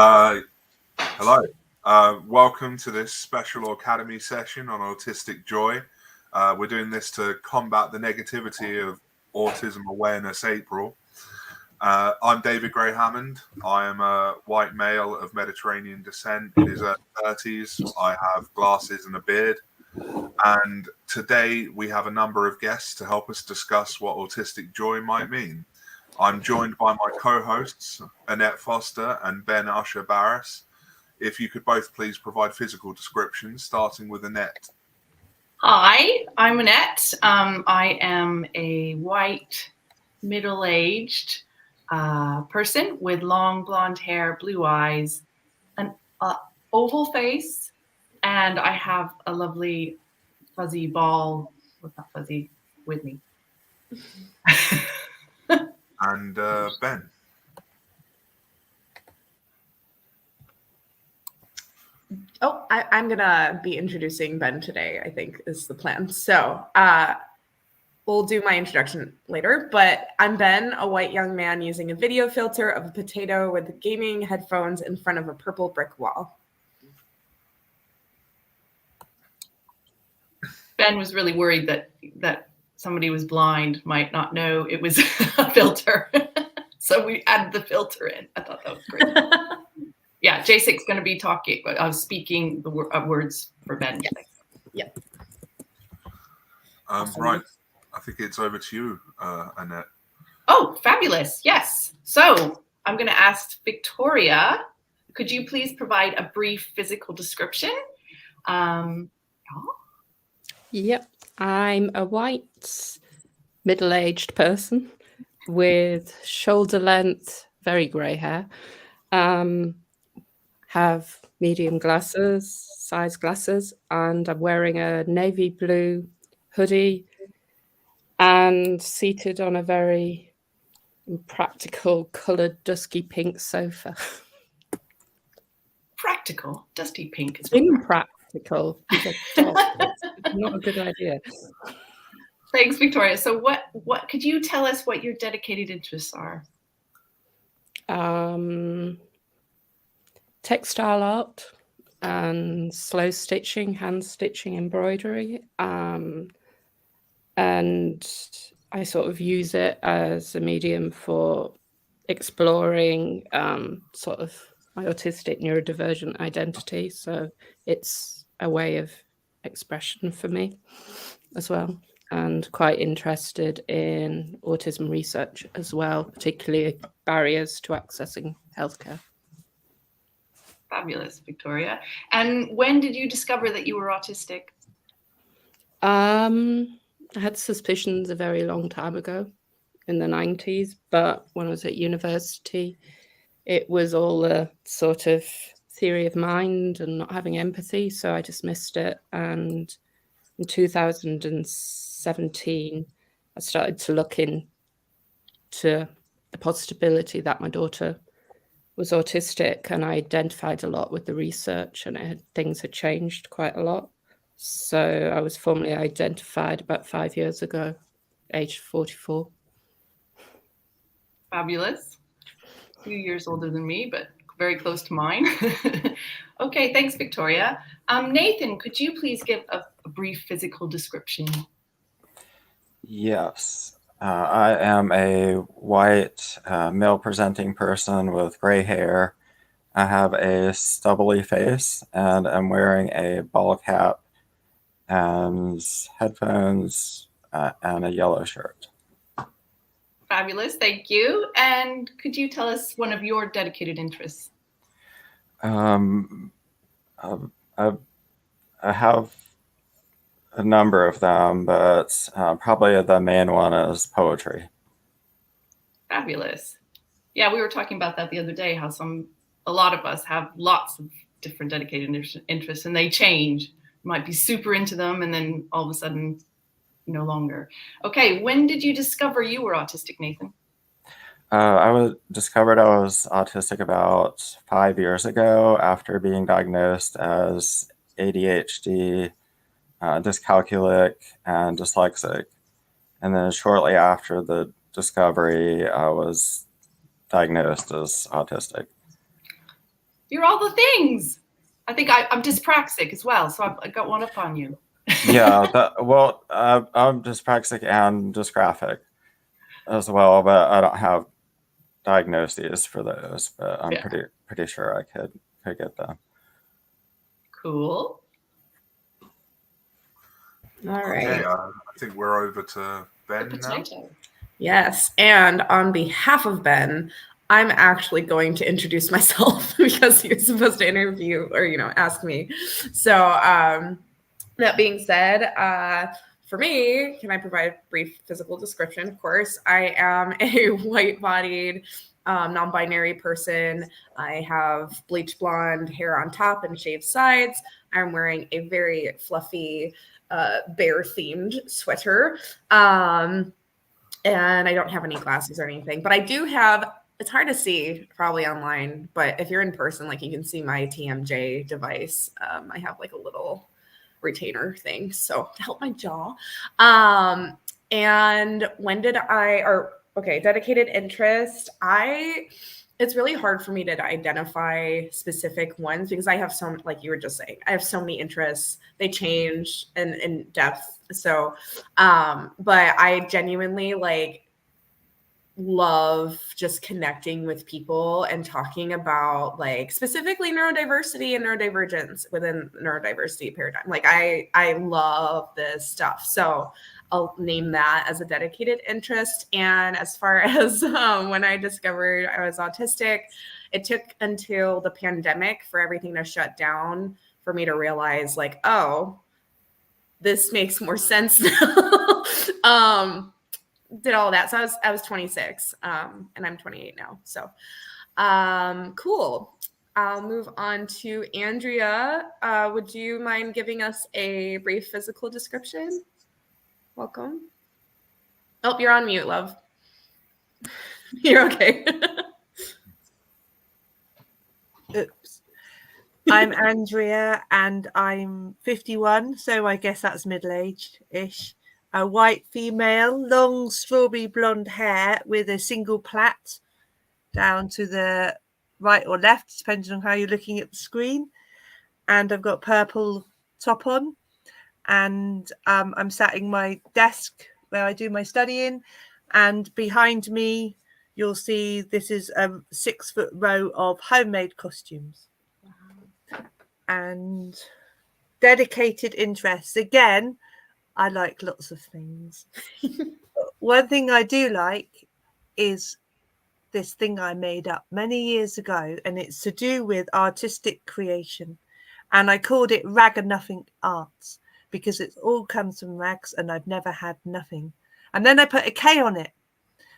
Uh, Hello. Welcome to this special Aucademy session on Autistic Joy. We're doing this to combat the negativity of Autism Awareness April. I'm David Gray Hammond. I am a white male of Mediterranean descent in his early 30s. I have glasses and a beard. And today we have a number of guests to help us discuss what Autistic Joy might mean. I'm joined by my co-hosts, Annette Foster and Ben Usher Barris. If you could both please provide physical descriptions, starting with Annette. Hi, I'm Annette. I am a white, middle-aged person with long blonde hair, blue eyes, an oval face, and I have a lovely fuzzy ball, not fuzzy, with me. And Ben. Oh, I'm going to be introducing Ben today, I think is the plan. So we'll do my introduction later, but I'm Ben, a white young man using a video filter of a potato with gaming headphones in front of a purple brick wall. Ben was really worried that somebody was blind might not know it was a filter. So we added the filter in. I thought that was great. Yeah, J6's going to be speaking the words for Ben. Yes. Yep. Awesome. Right. I think it's over to you, Annette. Oh, fabulous. Yes. So I'm going to ask Victoria, could you please provide a brief physical description? Yep. I'm a white, middle-aged person with shoulder length, very grey hair. Have medium size glasses, and I'm wearing a navy blue hoodie and seated on a very impractical coloured dusky pink sofa. Practical, dusty pink is impractical. Not a good idea. Thanks, Victoria. So what could you tell us what your dedicated interests are? Textile art and slow stitching, hand stitching, embroidery. And I sort of use it as a medium for exploring sort of my autistic neurodivergent identity. So it's a way of expression for me as well. And quite interested in autism research as well, particularly barriers to accessing healthcare. Fabulous, Victoria. And when did you discover that you were autistic? I had suspicions a very long time ago in the 90s, but when I was at university, it was all a sort of theory of mind and not having empathy, so I dismissed it. And in 2017, I started to look into the possibility that my daughter was autistic, and I identified a lot with the research, and things had changed quite a lot. So I was formally identified about 5 years ago, age 44. Fabulous. A few years older than me, but very close to mine. Okay, thanks, Victoria. Nathan, could you please give a brief physical description? Yes. I am a white, male-presenting person with gray hair. I have a stubbly face, and I'm wearing a ball cap and headphones and a yellow shirt. Fabulous, thank you. And could you tell us one of your dedicated interests? I have a number of them, but probably the main one is poetry. Fabulous. Yeah, we were talking about that the other day, how a lot of us have lots of different dedicated interests, and they change. You might be super into them, and then all of a sudden, no longer. Okay, when did you discover you were autistic, Nathan? I discovered I was autistic about 5 years ago after being diagnosed as ADHD, dyscalculic, and dyslexic. And then shortly after the discovery, I was diagnosed as autistic. You're all the things. I think I'm dyspraxic as well, so I got one up on you. Yeah, I'm dyspraxic and dysgraphic as well, but I don't have diagnoses for those. But I'm pretty sure I could get them. Cool. All right. Okay, I think we're over to Ben now. Yes, and on behalf of Ben, I'm actually going to introduce myself because you're supposed to interview or ask me. So that being said, for me, can I provide a brief physical description? Of course, I am a white-bodied, non-binary person. I have bleach blonde hair on top and shaved sides. I'm wearing a very fluffy bear-themed sweater. And I don't have any glasses or anything, but I do have, it's hard to see probably online, but if you're in person, like you can see my TMJ device. I have like a little retainer thing, so to help my jaw. And when did dedicated interest. It's really hard for me to identify specific ones because I have so, like you were just saying, I have so many interests. They change in depth. So, but I genuinely love just connecting with people and talking about specifically neurodiversity and neurodivergence within the neurodiversity paradigm. I love this stuff. So I'll name that as a dedicated interest. And as far as when I discovered I was autistic, it took until the pandemic for everything to shut down for me to realize oh, this makes more sense now. Did all that. So I was 26 and I'm 28 now. So cool. I'll move on to Andrea. Would you mind giving us a brief physical description? Welcome. Oh, you're on mute, love. You're okay. Oops. I'm Andrea and I'm 51, so I guess that's middle-aged-ish. A white female, long strawberry blonde hair with a single plait down to the right or left, depending on how you're looking at the screen. And I've got purple top on. And I'm sat in my desk where I do my studying. And behind me, you'll see this is a 6-foot row of homemade costumes. Wow. And dedicated interests. Again, I like lots of things. One thing I do like is this thing I made up many years ago, and it's to do with artistic creation. And I called it Ragamuffin Arts because it all comes from rags and I've never had nothing. And then I put a K on it.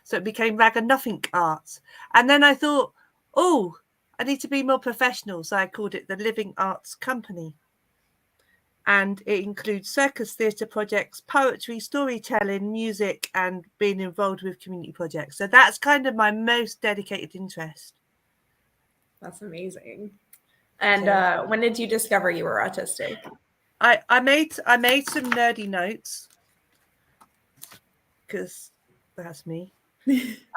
So it became Ragamuffin Arts. And then I thought, oh, I need to be more professional. So I called it the Living Arts Company. And it includes circus theatre projects, poetry, storytelling, music, and being involved with community projects. So that's kind of my most dedicated interest. That's amazing. And when did you discover you were autistic? I made some nerdy notes because that's me.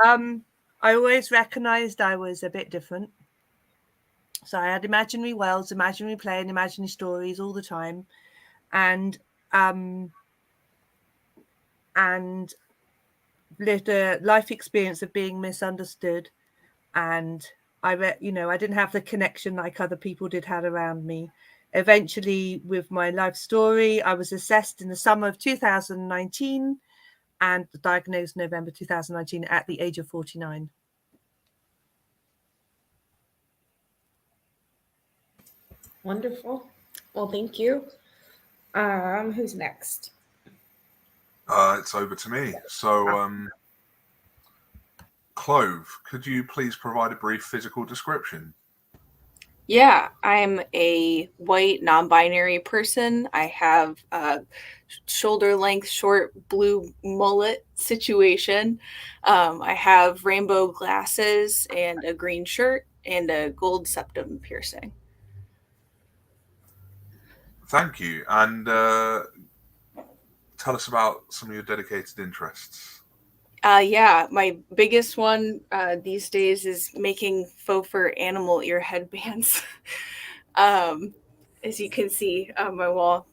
I always recognised I was a bit different. So I had imaginary worlds, imaginary play, and imaginary stories all the time, and lived a life experience of being misunderstood. And I didn't have the connection like other people did had around me. Eventually, with my life story, I was assessed in the summer of 2019 and diagnosed November 2019 at the age of 49. Wonderful. Well, thank you. Who's next? It's over to me. So, Clove, could you please provide a brief physical description? Yeah, I'm a white non-binary person. I have a shoulder-length, short blue mullet situation. I have rainbow glasses and a green shirt and a gold septum piercing. Thank you. And tell us about some of your dedicated interests. Yeah, my biggest one these days is making faux fur animal ear headbands. As you can see on my wall.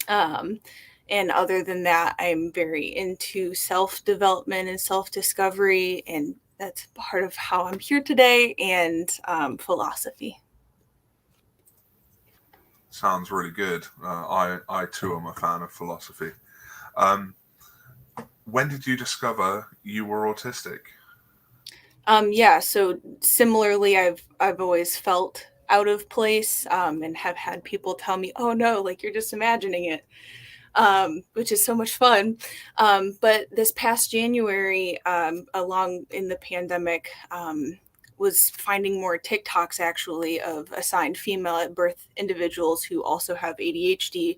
And other than that, I'm very into self-development and self-discovery, and that's part of how I'm here today, and philosophy. Sounds really good. I too am a fan of philosophy. When did you discover you were autistic? Yeah, so similarly, I've always felt out of place, and have had people tell me, "Oh no, like you're just imagining it," which is so much fun. But this past January, along in the pandemic, was finding more TikToks actually of assigned female at birth individuals who also have ADHD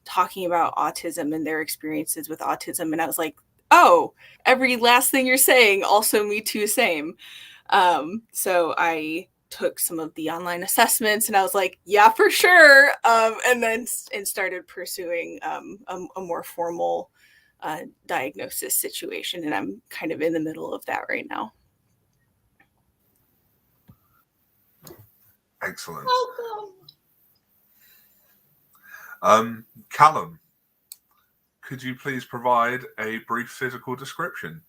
talking about autism and their experiences with autism. And I was like, oh, every last thing you're saying, also me too, same. So I took some of the online assessments and I was like, yeah, for sure. And then started pursuing a more formal diagnosis situation. And I'm kind of in the middle of that right now. Excellent. Callum, could you please provide a brief physical description?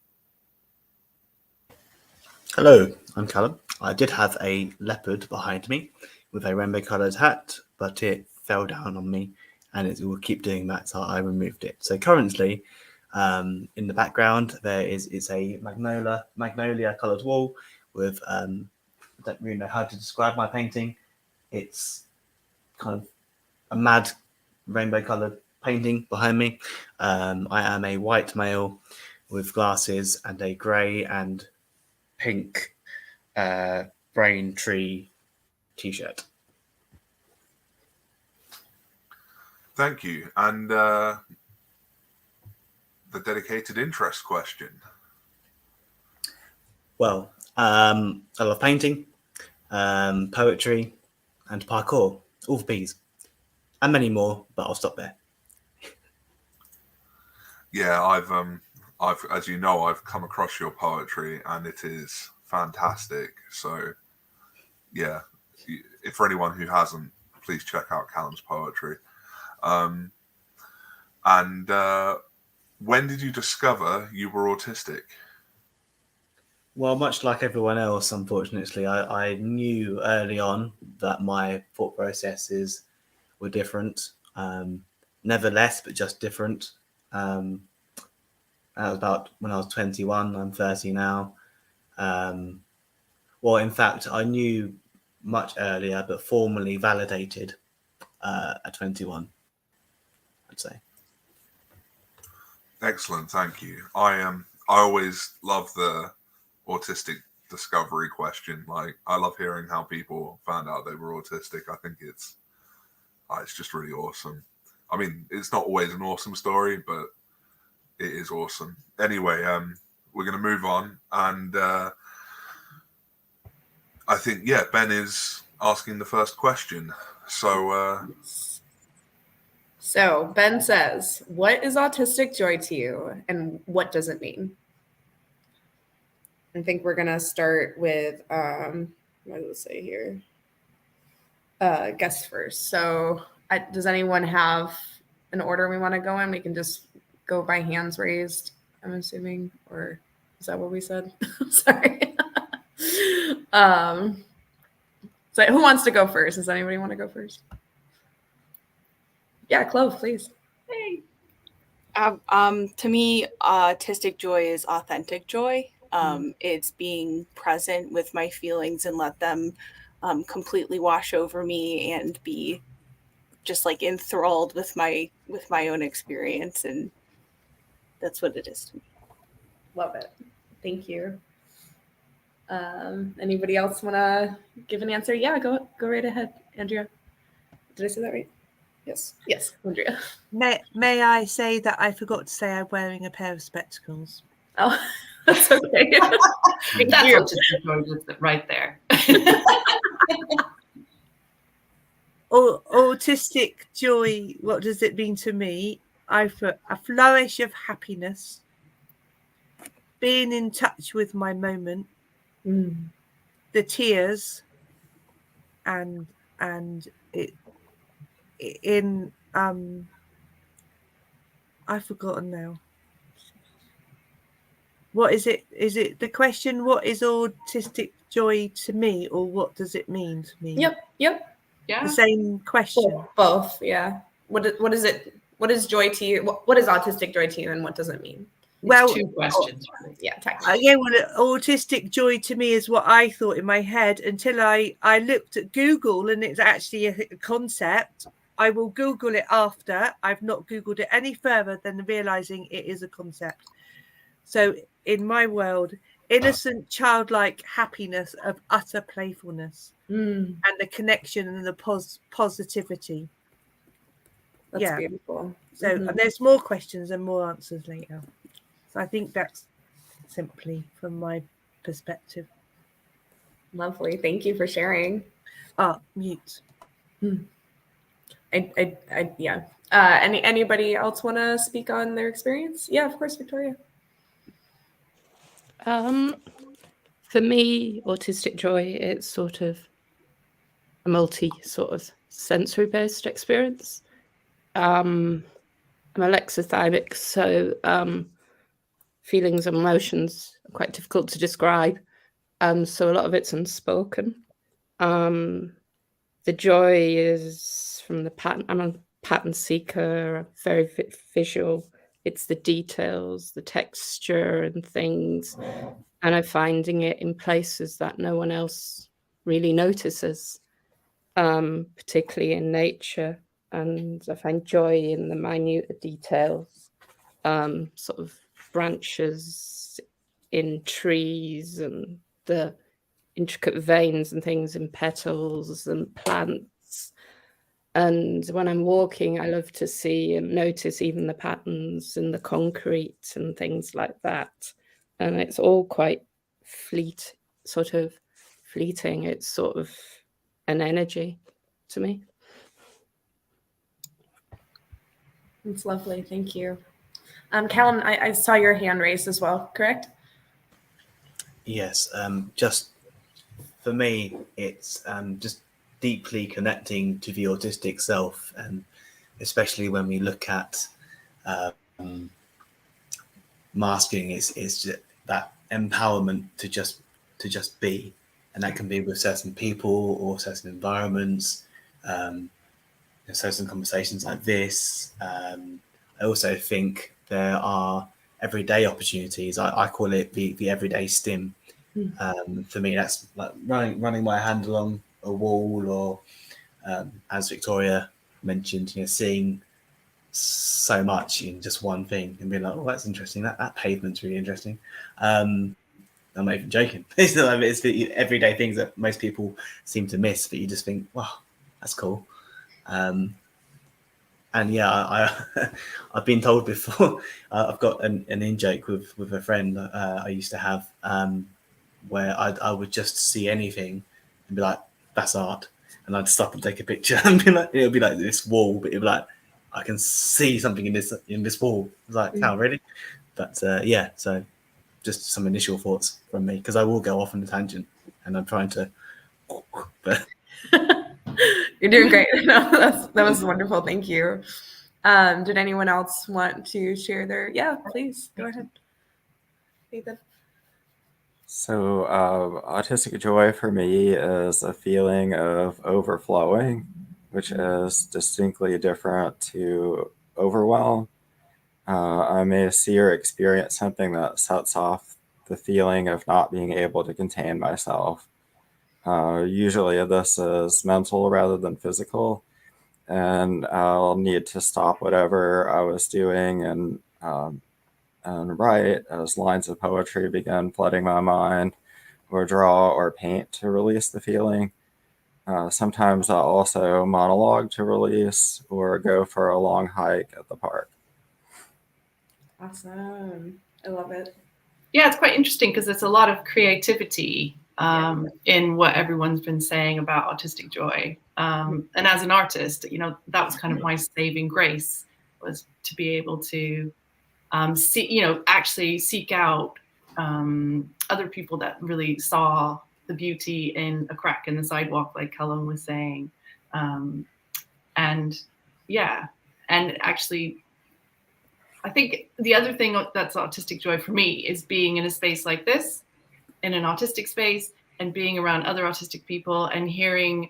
Hello, I'm Callum. I did have a leopard behind me with a rainbow-coloured hat, but it fell down on me, and it will keep doing that, so I removed it. So currently, in the background, it's a magnolia-coloured wall with I don't really know how to describe my painting. It's kind of a mad rainbow-coloured painting behind me. I am a white male with glasses and a grey and pink brain tree t-shirt. Thank you. And the dedicated interest question. Well, I love painting, poetry, and parkour, all for P's, and many more, but I'll stop there. Yeah, I've, as you know, I've come across your poetry, and it is fantastic. So, yeah, for anyone who hasn't, please check out Callum's poetry. And when did you discover you were autistic? Well, much like everyone else, unfortunately, I knew early on that my thought processes were different. Never less, but just different. That was about when I was 21. I'm 30 now. Well, in fact, I knew much earlier, but formally validated at 21, I'd say. Excellent, thank you. I always love the autistic discovery question. Like, I love hearing how people found out they were autistic. I think it's just really awesome. I mean, it's not always an awesome story, but it is awesome. Anyway, we're going to move on, and I think, yeah, Ben is asking the first question. So Ben says, what is autistic joy to you, and what does it mean? I think we're going to start with, what does it say here? Guest first. So does anyone have an order we want to go in? We can just go by hands raised, I'm assuming, or is that what we said? Sorry. So who wants to go first? Does anybody want to go first? Yeah, Clove, please. Hey. To me, autistic joy is authentic joy. It's being present with my feelings and let them completely wash over me and be just like enthralled with my own experience, and that's what it is to me. Love it. Thank you. Anybody else want to give an answer? Yeah, go right ahead, Andrea. Did I say that right? Yes, Andrea. May I say that I forgot to say I'm wearing a pair of spectacles? Oh, that's okay. That's autistic joy right there. Autistic joy, what does it mean to me? I flourish of happiness. being in touch with my moment, Mm. the tears, and it in I've forgotten now. What is it? Is it the question? What is autistic joy to me, or what does it mean to me? Yep. Yeah. The same question. Both. Yeah. What is it? What is joy to you? What is autistic joy to you, and what does it mean? Well, Two questions. Yeah, technically. yeah, well, autistic joy to me is what I thought in my head until I looked at Google, and it's actually a concept. I will Google it after. I've not Googled it any further than realizing it is a concept. So in my world, innocent, childlike happiness of utter playfulness Mm, and the connection and the positivity. that's Yeah. beautiful. So Mhm. and there's more questions and more answers later. So I think that's simply from my perspective. Lovely. Thank you for sharing. Mute. Yeah. Anybody else want to speak on their experience? Yeah, of course, Victoria. For me, autistic joy, it's sort of a sort of sensory based experience. I'm alexithymic, so feelings and emotions are quite difficult to describe. So a lot of it's unspoken. The joy is from the pattern. I'm a pattern seeker, very visual. It's the details, the texture and things. And I'm finding it in places that no one else really notices, particularly in nature. And I find joy in the minute details, sort of branches in trees and the intricate veins and things in petals and plants. And when I'm walking, I love to see and notice even the patterns in the concrete and things like that. And it's all quite fleeting. It's sort of an energy to me. It's lovely. Thank you. Callum, I saw your hand raised as well, correct? Yes, just for me, it's just deeply connecting to the autistic self, and especially when we look at masking, is just that empowerment to just be, and that can be with certain people or certain environments, certain conversations like this. I also think there are everyday opportunities. I call it the everyday stim. For me, that's like running my hand along a wall, or as Victoria mentioned, seeing so much in just one thing and being like, oh, that's interesting. That pavement's really interesting. I'm not even joking. It's the everyday things that most people seem to miss, but you just think, wow, that's cool. And yeah, I've been told before. I've got an in-joke with a friend I used to have, where I would just see anything and be like, that's art, and I'd stop and take a picture and be like, it'll be like this wall, but it'll be like, I can see something in this wall. It's like, how really? But yeah, so just some initial thoughts from me, because I will go off on a tangent, and I'm trying to. But You're doing great. That was wonderful. Thank you. Did anyone else want to share their? Yeah, please go ahead. Nathan. So, autistic joy for me is a feeling of overflowing, which is distinctly different to overwhelm. I may see or experience something that sets off the feeling of not being able to contain myself. Usually this is mental rather than physical, and I'll need to stop whatever I was doing and write as lines of poetry begin flooding my mind, or draw or paint to release the feeling. Sometimes I'll also monologue to release, or go for a long hike at the park. Awesome. I love it. Yeah, it's quite interesting because there's a lot of creativity in what everyone's been saying about autistic joy. And as an artist, that was kind of my saving grace, was to be able to actually seek out other people that really saw the beauty in a crack in the sidewalk, like Callum was saying. And yeah, and actually, I think the other thing that's autistic joy for me is being in a space like this, in an autistic space, and being around other autistic people and hearing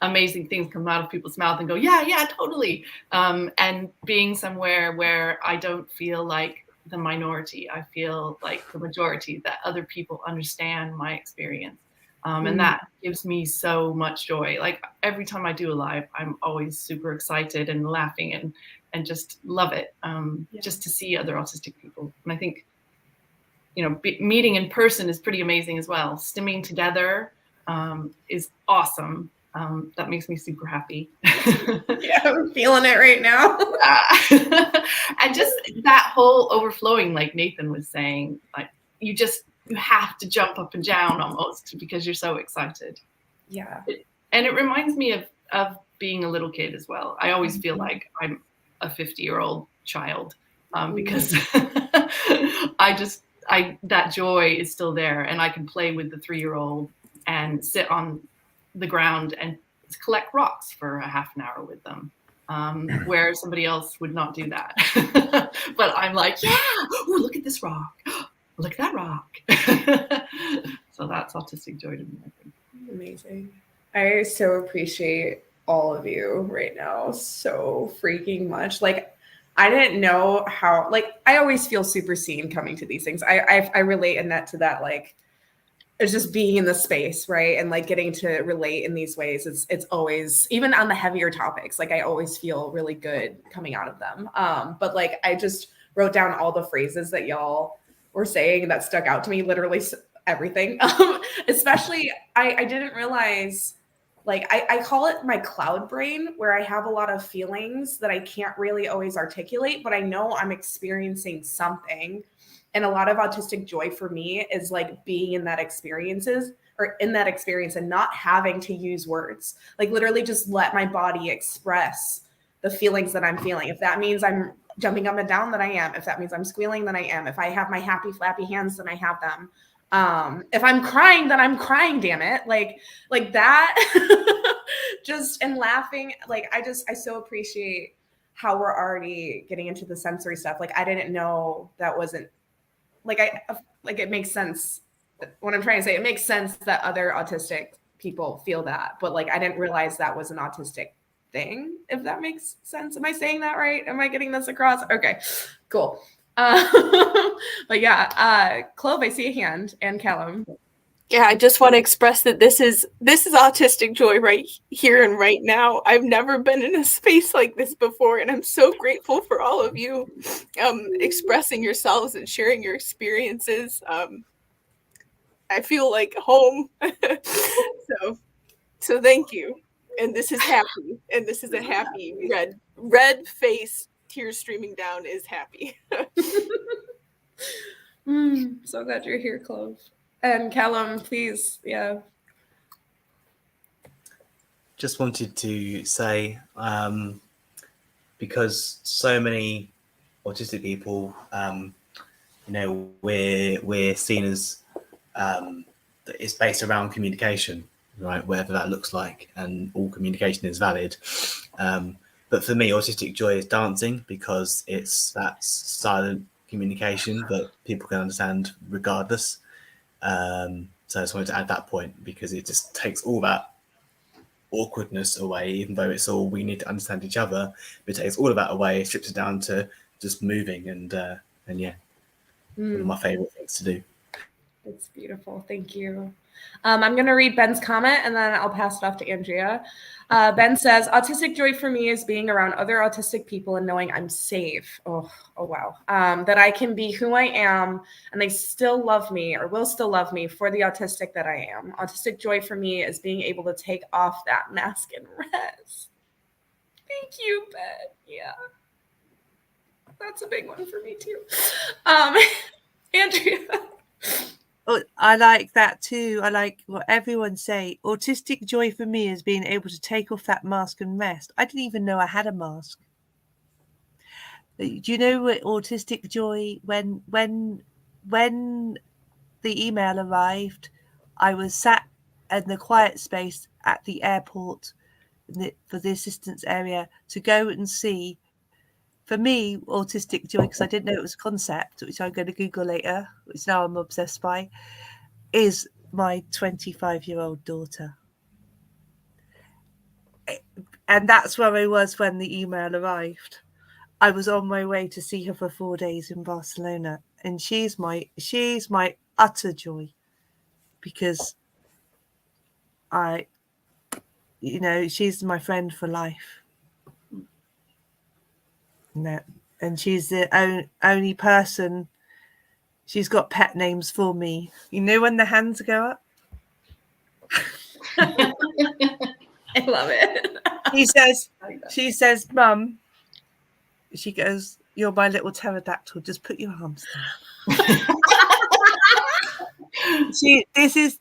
amazing things come out of people's mouth and go, yeah, totally. And being somewhere where I don't feel like the minority, I feel like the majority, that other people understand my experience. And that gives me so much joy. Like every time I do a live, I'm always super excited and laughing and just love it. Just to see other autistic people. And I think, you know, meeting in person is pretty amazing as well. Stimming together is awesome. That makes me super happy. Yeah, I'm feeling it right now. And just that whole overflowing, like Nathan was saying, like you have to jump up and down almost because you're so excited. Yeah. And it reminds me of being a little kid as well. I always feel like I'm a 50-year-old child because that joy is still there, and I can play with the 3-year-old and sit on the ground and collect rocks for a half an hour with them, where somebody else would not do that. But I'm like, yeah, oh, look at this rock. Look at that rock. So that's autistic joy to me, I think. Amazing. I so appreciate all of you right now so freaking much. Like, I didn't know how, like, I always feel super seen coming to these things. I relate Annette to that, like, it's just being in the space, right? And like getting to relate in these ways. It's always, even on the heavier topics, like I always feel really good coming out of them. But like, I just wrote down all the phrases that y'all were saying that stuck out to me, literally everything. Especially, I didn't realize, like, I call it my cloud brain, where I have a lot of feelings that I can't really always articulate, but I know I'm experiencing something. And a lot of autistic joy for me is like being in that experience and not having to use words, like literally just let my body express the feelings that I'm feeling. If that means I'm jumping up and down, then I am. If that means I'm squealing, then I am. If I have my happy flappy hands, then I have them. If I'm crying, then I'm crying, damn it. Like that, just, and laughing. Like, I so appreciate how we're already getting into the sensory stuff. Like, I didn't know that wasn't, like, it makes sense. What I'm trying to say, it makes sense that other autistic people feel that, but like, I didn't realize that was an autistic thing, if that makes sense. Am I saying that right? Am I getting this across? Okay, cool. But yeah, Clove, I see a hand, and Callum. Yeah, I just want to express that this is autistic joy right here and right now. I've never been in a space like this before, and I'm so grateful for all of you expressing yourselves and sharing your experiences. I feel like home. So thank you. And this is happy, and this is a happy red face, tears streaming down is happy. So glad you're here, Clove. And Callum, please, yeah. Just wanted to say, because so many autistic people, we're seen as it's based around communication, right? Whatever that looks like, and all communication is valid. But for me, autistic joy is dancing, because it's that silent communication that people can understand regardless. So I just wanted to add that point, because it just takes all that awkwardness away, even though it's all, we need to understand each other, but it takes all of that away, strips it down to just moving, and yeah, one of my favorite things to do. It's beautiful. Thank you. I'm going to read Ben's comment, and then I'll pass it off to Andrea. Ben says, autistic joy for me is being around other autistic people and knowing I'm safe. Oh wow. That I can be who I am, and they still love me, or will still love me for the autistic that I am. Autistic joy for me is being able to take off that mask and rest. Thank you, Ben. Yeah. That's a big one for me too. Andrea. Oh, I like that too. I like what everyone say. Autistic joy for me is being able to take off that mask and rest. I didn't even know I had a mask. Do you know what autistic joy, when the email arrived, I was sat in the quiet space at the airport for the assistance area to go and see, for me, Autistic Joy, because I didn't know it was a concept, which I'm going to Google later, which now I'm obsessed by, is my 25-year-old daughter. And that's where I was when the email arrived. I was on my way to see her for 4 days in Barcelona, and she's my utter joy, because she's my friend for life. No, and she's the only person. She's got pet names for me. You know when the hands go up? I love it. She says, Mum, she goes, you're my little pterodactyl, just put your arms down. This is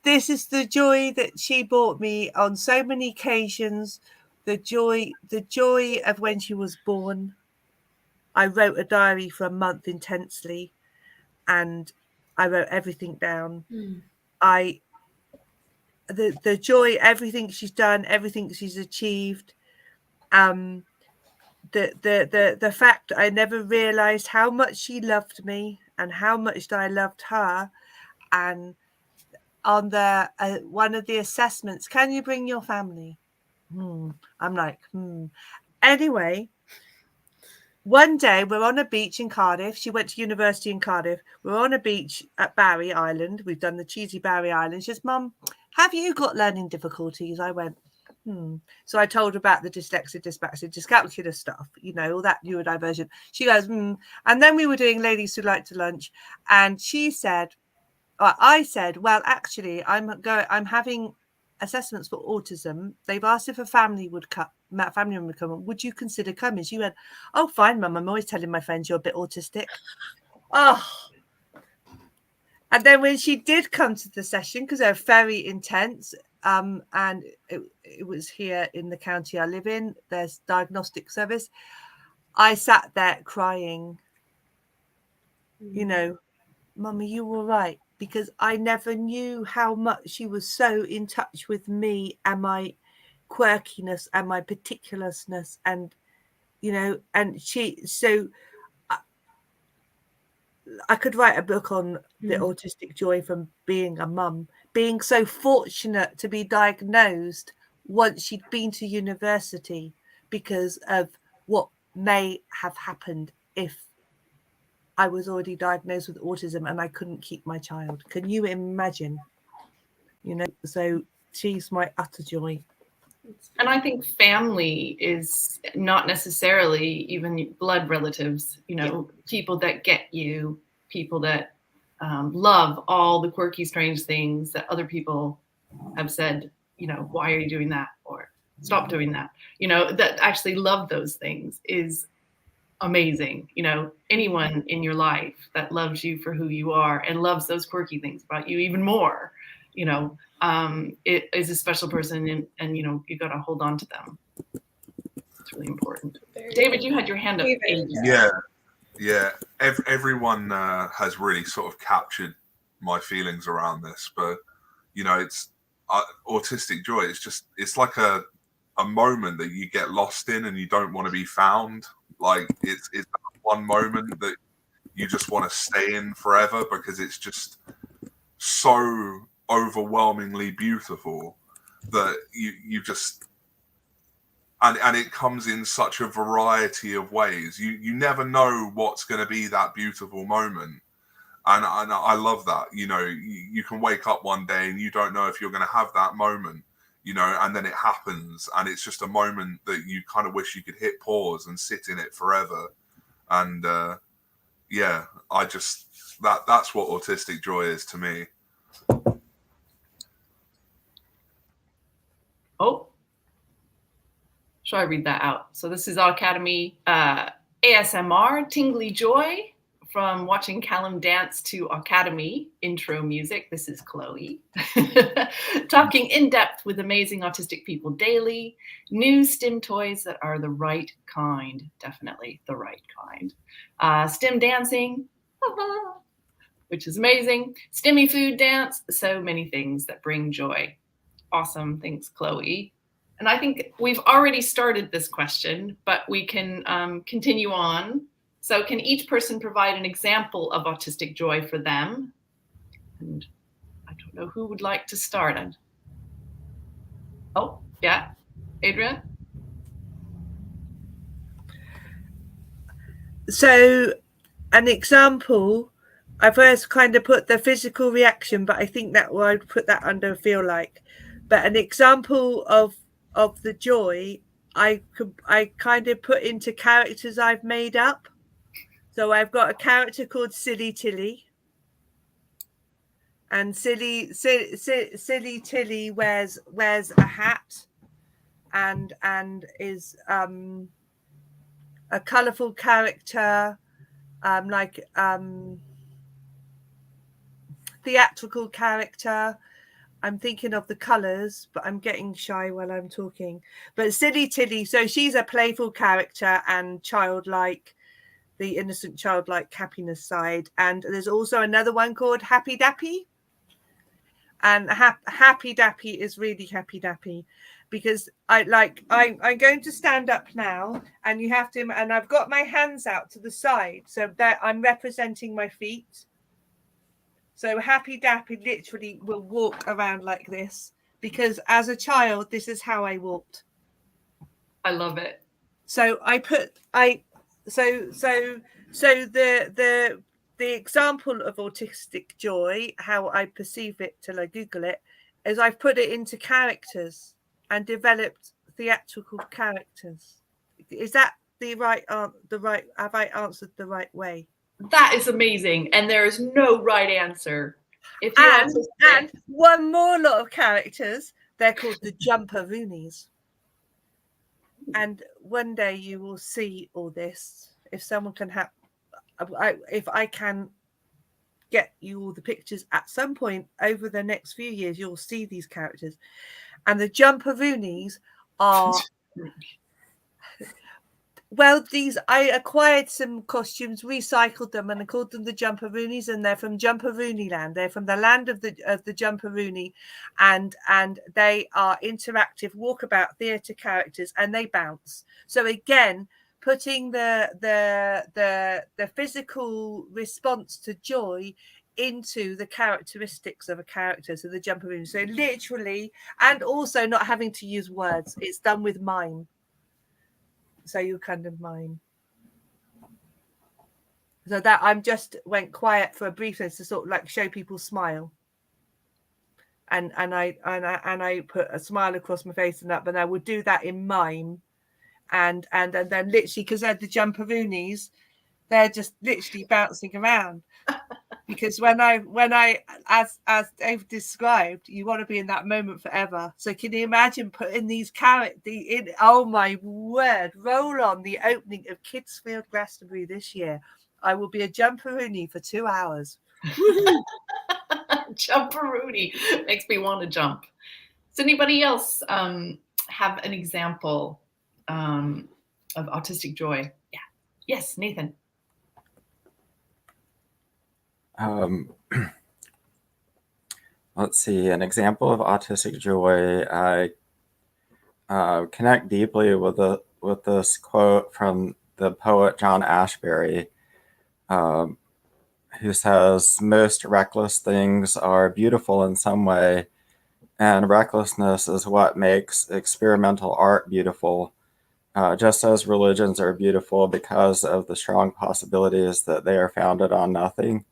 the joy that she brought me on so many occasions. The joy of when she was born. I wrote a diary for a month intensely, and I wrote everything down. The joy, everything she's done, everything she's achieved. The fact I never realized how much she loved me and how much I loved her. And on the one of the assessments, can you bring your family? I'm like, Anyway, one day we're on a beach in Cardiff. She went to university in Cardiff. We're on a beach at Barry Island. We've done the cheesy Barry Island. She says, Mum, have you got learning difficulties? I went, So I told her about the dyslexia, dyspraxia, dyscalculia stuff, all that neurodiversion. She goes, And then we were doing Ladies Who Like to Lunch. And she said, I said, well, actually, I'm having assessments for autism. They've asked if a family would come. Would you consider coming? She went, oh, fine, Mum. I'm always telling my friends you're a bit autistic. Oh. And then when she did come to the session, because they're very intense, and it was here in the county I live in, there's diagnostic service, I sat there crying, Mum, are you all right? Because I never knew how much she was so in touch with me and my quirkiness and my particularness, and I could write a book on the autistic joy from being a mum, being so fortunate to be diagnosed once she'd been to university, because of what may have happened if I was already diagnosed with autism and I couldn't keep my child. Can you imagine? So she's my utter joy. And I think family is not necessarily even blood relatives, people that get you, people that love all the quirky, strange things that other people have said, why are you doing that? Or stop doing that. That actually love those things is amazing. Anyone in your life that loves you for who you are and loves those quirky things about you even more, it is a special person, and you got to hold on to them. It's really important. David, you had your hand up. Yeah. Everyone has really sort of captured my feelings around this, but it's autistic joy. It's like a moment that you get lost in and you don't want to be found. Like it's one moment that you just want to stay in forever, because it's just so overwhelmingly beautiful that you just, and it comes in such a variety of ways. You never know what's going to be that beautiful moment, and I love that. You can wake up one day and you don't know if you're going to have that moment, and then it happens, and it's just a moment that you kind of wish you could hit pause and sit in it forever. And that's what autistic joy is to me. Oh, should I read that out? So this is Aucademy ASMR Tingly Joy from watching Callum dance to Aucademy intro music. This is Chloe. Talking in depth with amazing autistic people daily. New STEM toys that are the right kind. Definitely the right kind. STEM dancing. which is amazing. Stimmy food dance, so many things that bring joy. Awesome, thanks, Chloe. And I think we've already started this question, but we can continue on. So can each person provide an example of autistic joy for them? And I don't know who would like to start. Oh, yeah, Adrian? So an example, I first kind of put the physical reaction, but I think that I'd put that under feel like. But an example of the joy, I kind of put into characters I've made up. So I've got a character called Silly Tilly. And Silly Tilly wears a hat and is a colourful character, theatrical character. I'm thinking of the colours, but I'm getting shy while I'm talking. But Silly Tilly, so she's a playful character and childlike, the innocent childlike happiness side. And there's also another one called Happy Dappy. And Happy Dappy is really Happy Dappy, because I'm going to stand up now, and you have to, and I've got my hands out to the side so that I'm representing my feet. So Happy Dappy literally will walk around like this, because as a child, this is how I walked. I love it. So the example of autistic joy, how I perceive it till I Google it, is I've put it into characters and developed theatrical characters. Is that the right have I answered the right way? That is amazing. And there is no right answer. If you and one more lot of characters, they're called the Jumperoonies. And one day you will see all this. If someone can have, if I can get you all the pictures at some point over the next few years, you'll see these characters. And the Jumperoonies are well, I acquired some costumes, recycled them, and I called them the Jumperoonies, and they're from Jumperoony land. They're from the land of the Jumperoony, and they are interactive walkabout theatre characters, and they bounce. So again, putting the physical response to joy into the characteristics of a character, so the Jumperoony. So literally, and also not having to use words. It's done with mime. So you kind of mime. So that I'm just went quiet for a brief second to sort of like show people smile. And I put a smile across my face and up, and I would do that in mime. And then literally, because they're the Jumperoonies, they're just literally bouncing around. Because when I as Dave described, you want to be in that moment forever. So can you imagine putting these characters in? Oh my word! Roll on the opening of Kidsfield Glastonbury this year. I will be a Jumperoony for 2 hours. Jumperoony makes me want to jump. Does anybody else have an example of autistic joy? Yeah. Yes, Nathan. Let's see, an example of autistic joy. I connect deeply with this quote from the poet John Ashbery, who says, "Most reckless things are beautiful in some way, and recklessness is what makes experimental art beautiful, just as religions are beautiful because of the strong possibilities that they are founded on nothing."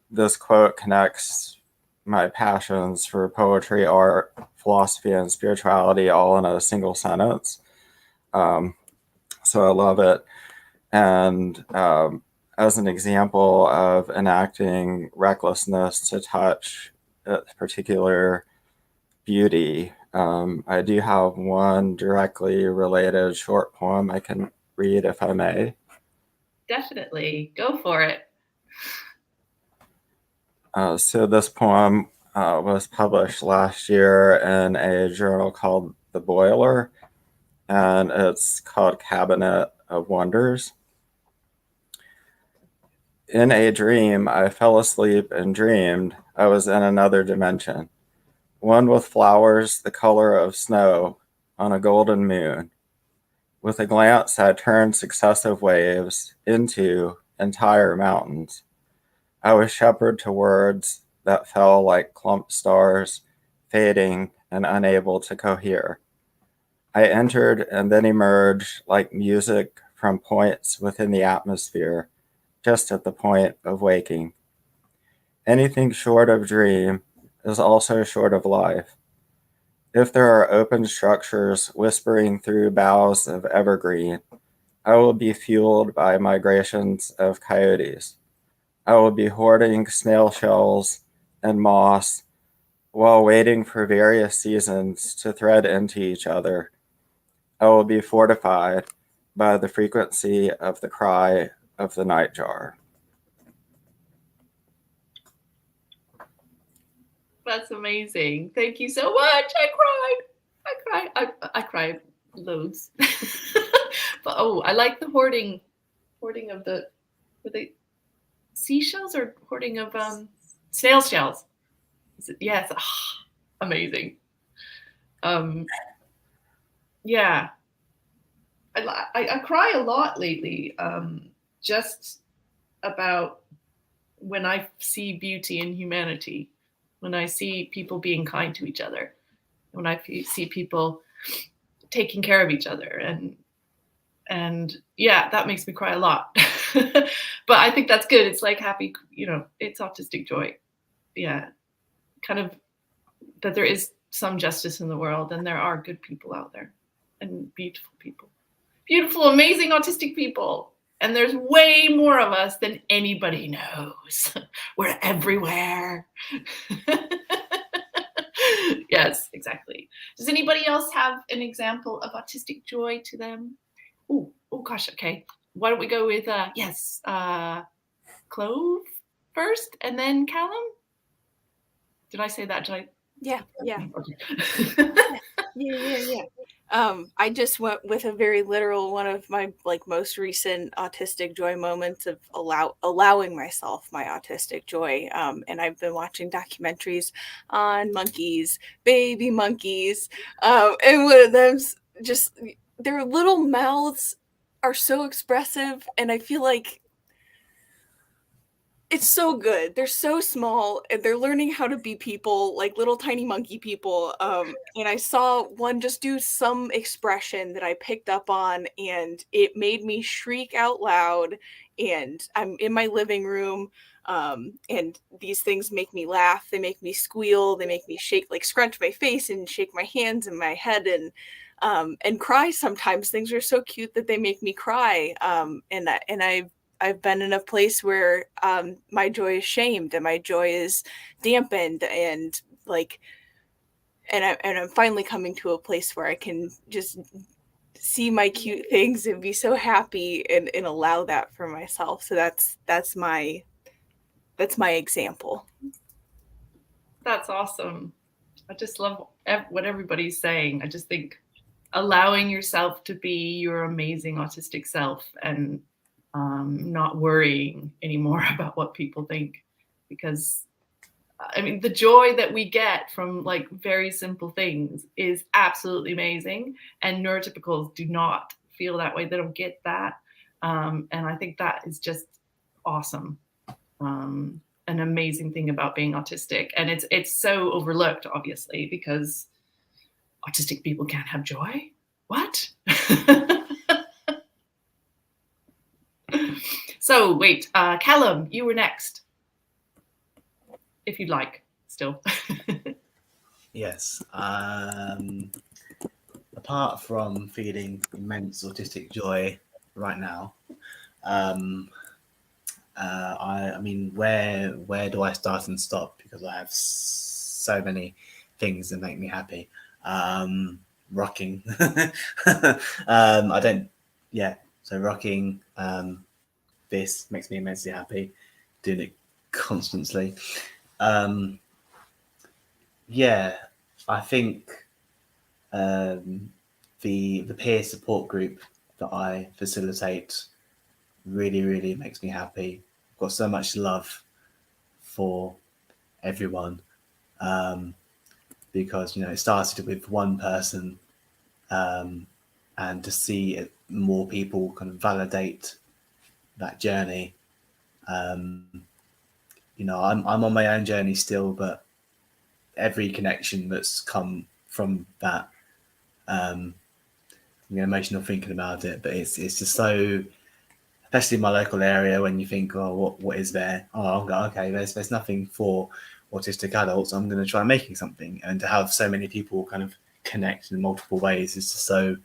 This quote connects my passions for poetry, art, philosophy, and spirituality all in a single sentence. So I love it. And as an example of enacting recklessness to touch its particular beauty, I do have one directly related short poem I can read if I may. Definitely. Go for it. So this poem was published last year in a journal called The Boiler, and it's called Cabinet of Wonders. In a dream, I fell asleep and dreamed I was in another dimension, one with flowers the color of snow on a golden moon. With a glance, I turned successive waves into entire mountains. I was shepherded to words that fell like clumped stars, fading and unable to cohere. I entered and then emerged like music from points within the atmosphere, just at the point of waking. Anything short of dream is also short of life. If there are open structures whispering through boughs of evergreen, I will be fueled by migrations of coyotes. I will be hoarding snail shells and moss while waiting for various seasons to thread into each other. I will be fortified by the frequency of the cry of the nightjar. That's amazing. Thank you so much. I cried loads. But oh, I like the hoarding of the, were they seashells or hoarding of snail shells? Is it, yes. Amazing. Yeah. I cry a lot lately, just about when I see beauty in humanity, when I see people being kind to each other, when I see people taking care of each other, and yeah, that makes me cry a lot. But I think that's good. It's like happy, it's autistic joy. Yeah, kind of that there is some justice in the world, and there are good people out there, and beautiful, amazing autistic people. And there's way more of us than anybody knows. We're everywhere. Yes, exactly. Does anybody else have an example of autistic joy to them? Oh gosh, okay. Why don't we go with, Clove first and then Callum? Did I say that? Yeah. Okay. Yeah. I just went with a very literal one of my most recent autistic joy moments of allowing myself my autistic joy. And I've been watching documentaries on monkeys, baby monkeys, and one of them's just their little mouths are so expressive, and I feel like it's so good. They're so small and they're learning how to be people, like little tiny monkey people. And I saw one just do some expression that I picked up on, and it made me shriek out loud. And I'm in my living room, and these things make me laugh. They make me squeal. They make me shake, like scrunch my face and shake my hands and my head and cry sometimes. Things are so cute that they make me cry. I've been in a place where my joy is shamed and my joy is dampened, and I'm finally coming to a place where I can just see my cute things and be so happy and allow that for myself. So that's my example. That's awesome. I just love what everybody's saying. I just think allowing yourself to be your amazing autistic self, and not worrying anymore about what people think, because I mean, the joy that we get from like very simple things is absolutely amazing, and neurotypicals do not feel that way. They don't get that, and I think that is just awesome. An amazing thing about being autistic, and it's so overlooked, obviously, because autistic people can't have joy. What? So wait, Callum, you were next, if you'd like, still. Yes. Apart from feeling immense autistic joy right now, I mean, where do I start and stop? Because I have so many things that make me happy. Rocking. I don't. Yeah. So rocking. This makes me immensely happy. Doing it constantly. Yeah, I think the peer support group that I facilitate really makes me happy. got so much love for everyone, because it started with one person, and to see more people kind of validate that journey. I'm on my own journey still, but every connection that's come from that, emotional thinking about it. But it's just so, especially in my local area, when you think, oh, what is there? Oh, okay, there's nothing for autistic adults. I'm going to try making something, and to have so many people kind of connect in multiple ways is just so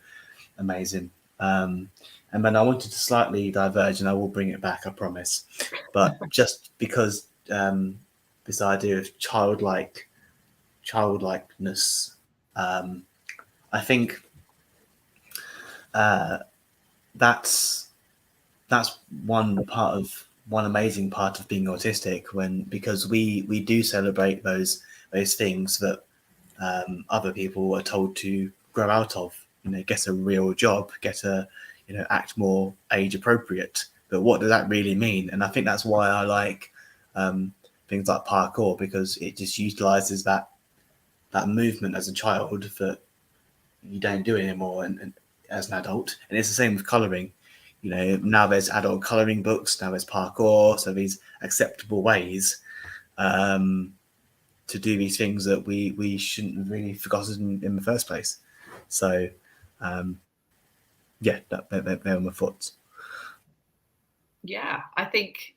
amazing. And then I wanted to slightly diverge, and I will bring it back, I promise. But just because this idea of childlikeness, I think that's one amazing part of being autistic, because we do celebrate those things that other people are told to grow out of. Get a real job, act more age appropriate. But what does that really mean? And I think that's why I like things like parkour, because it just utilizes that movement as a child that you don't do anymore and as an adult. And it's the same with coloring. Now there's adult coloring books, now there's parkour, so these acceptable ways to do these things that we shouldn't have really forgotten in the first place. So they're my thoughts. Yeah, I think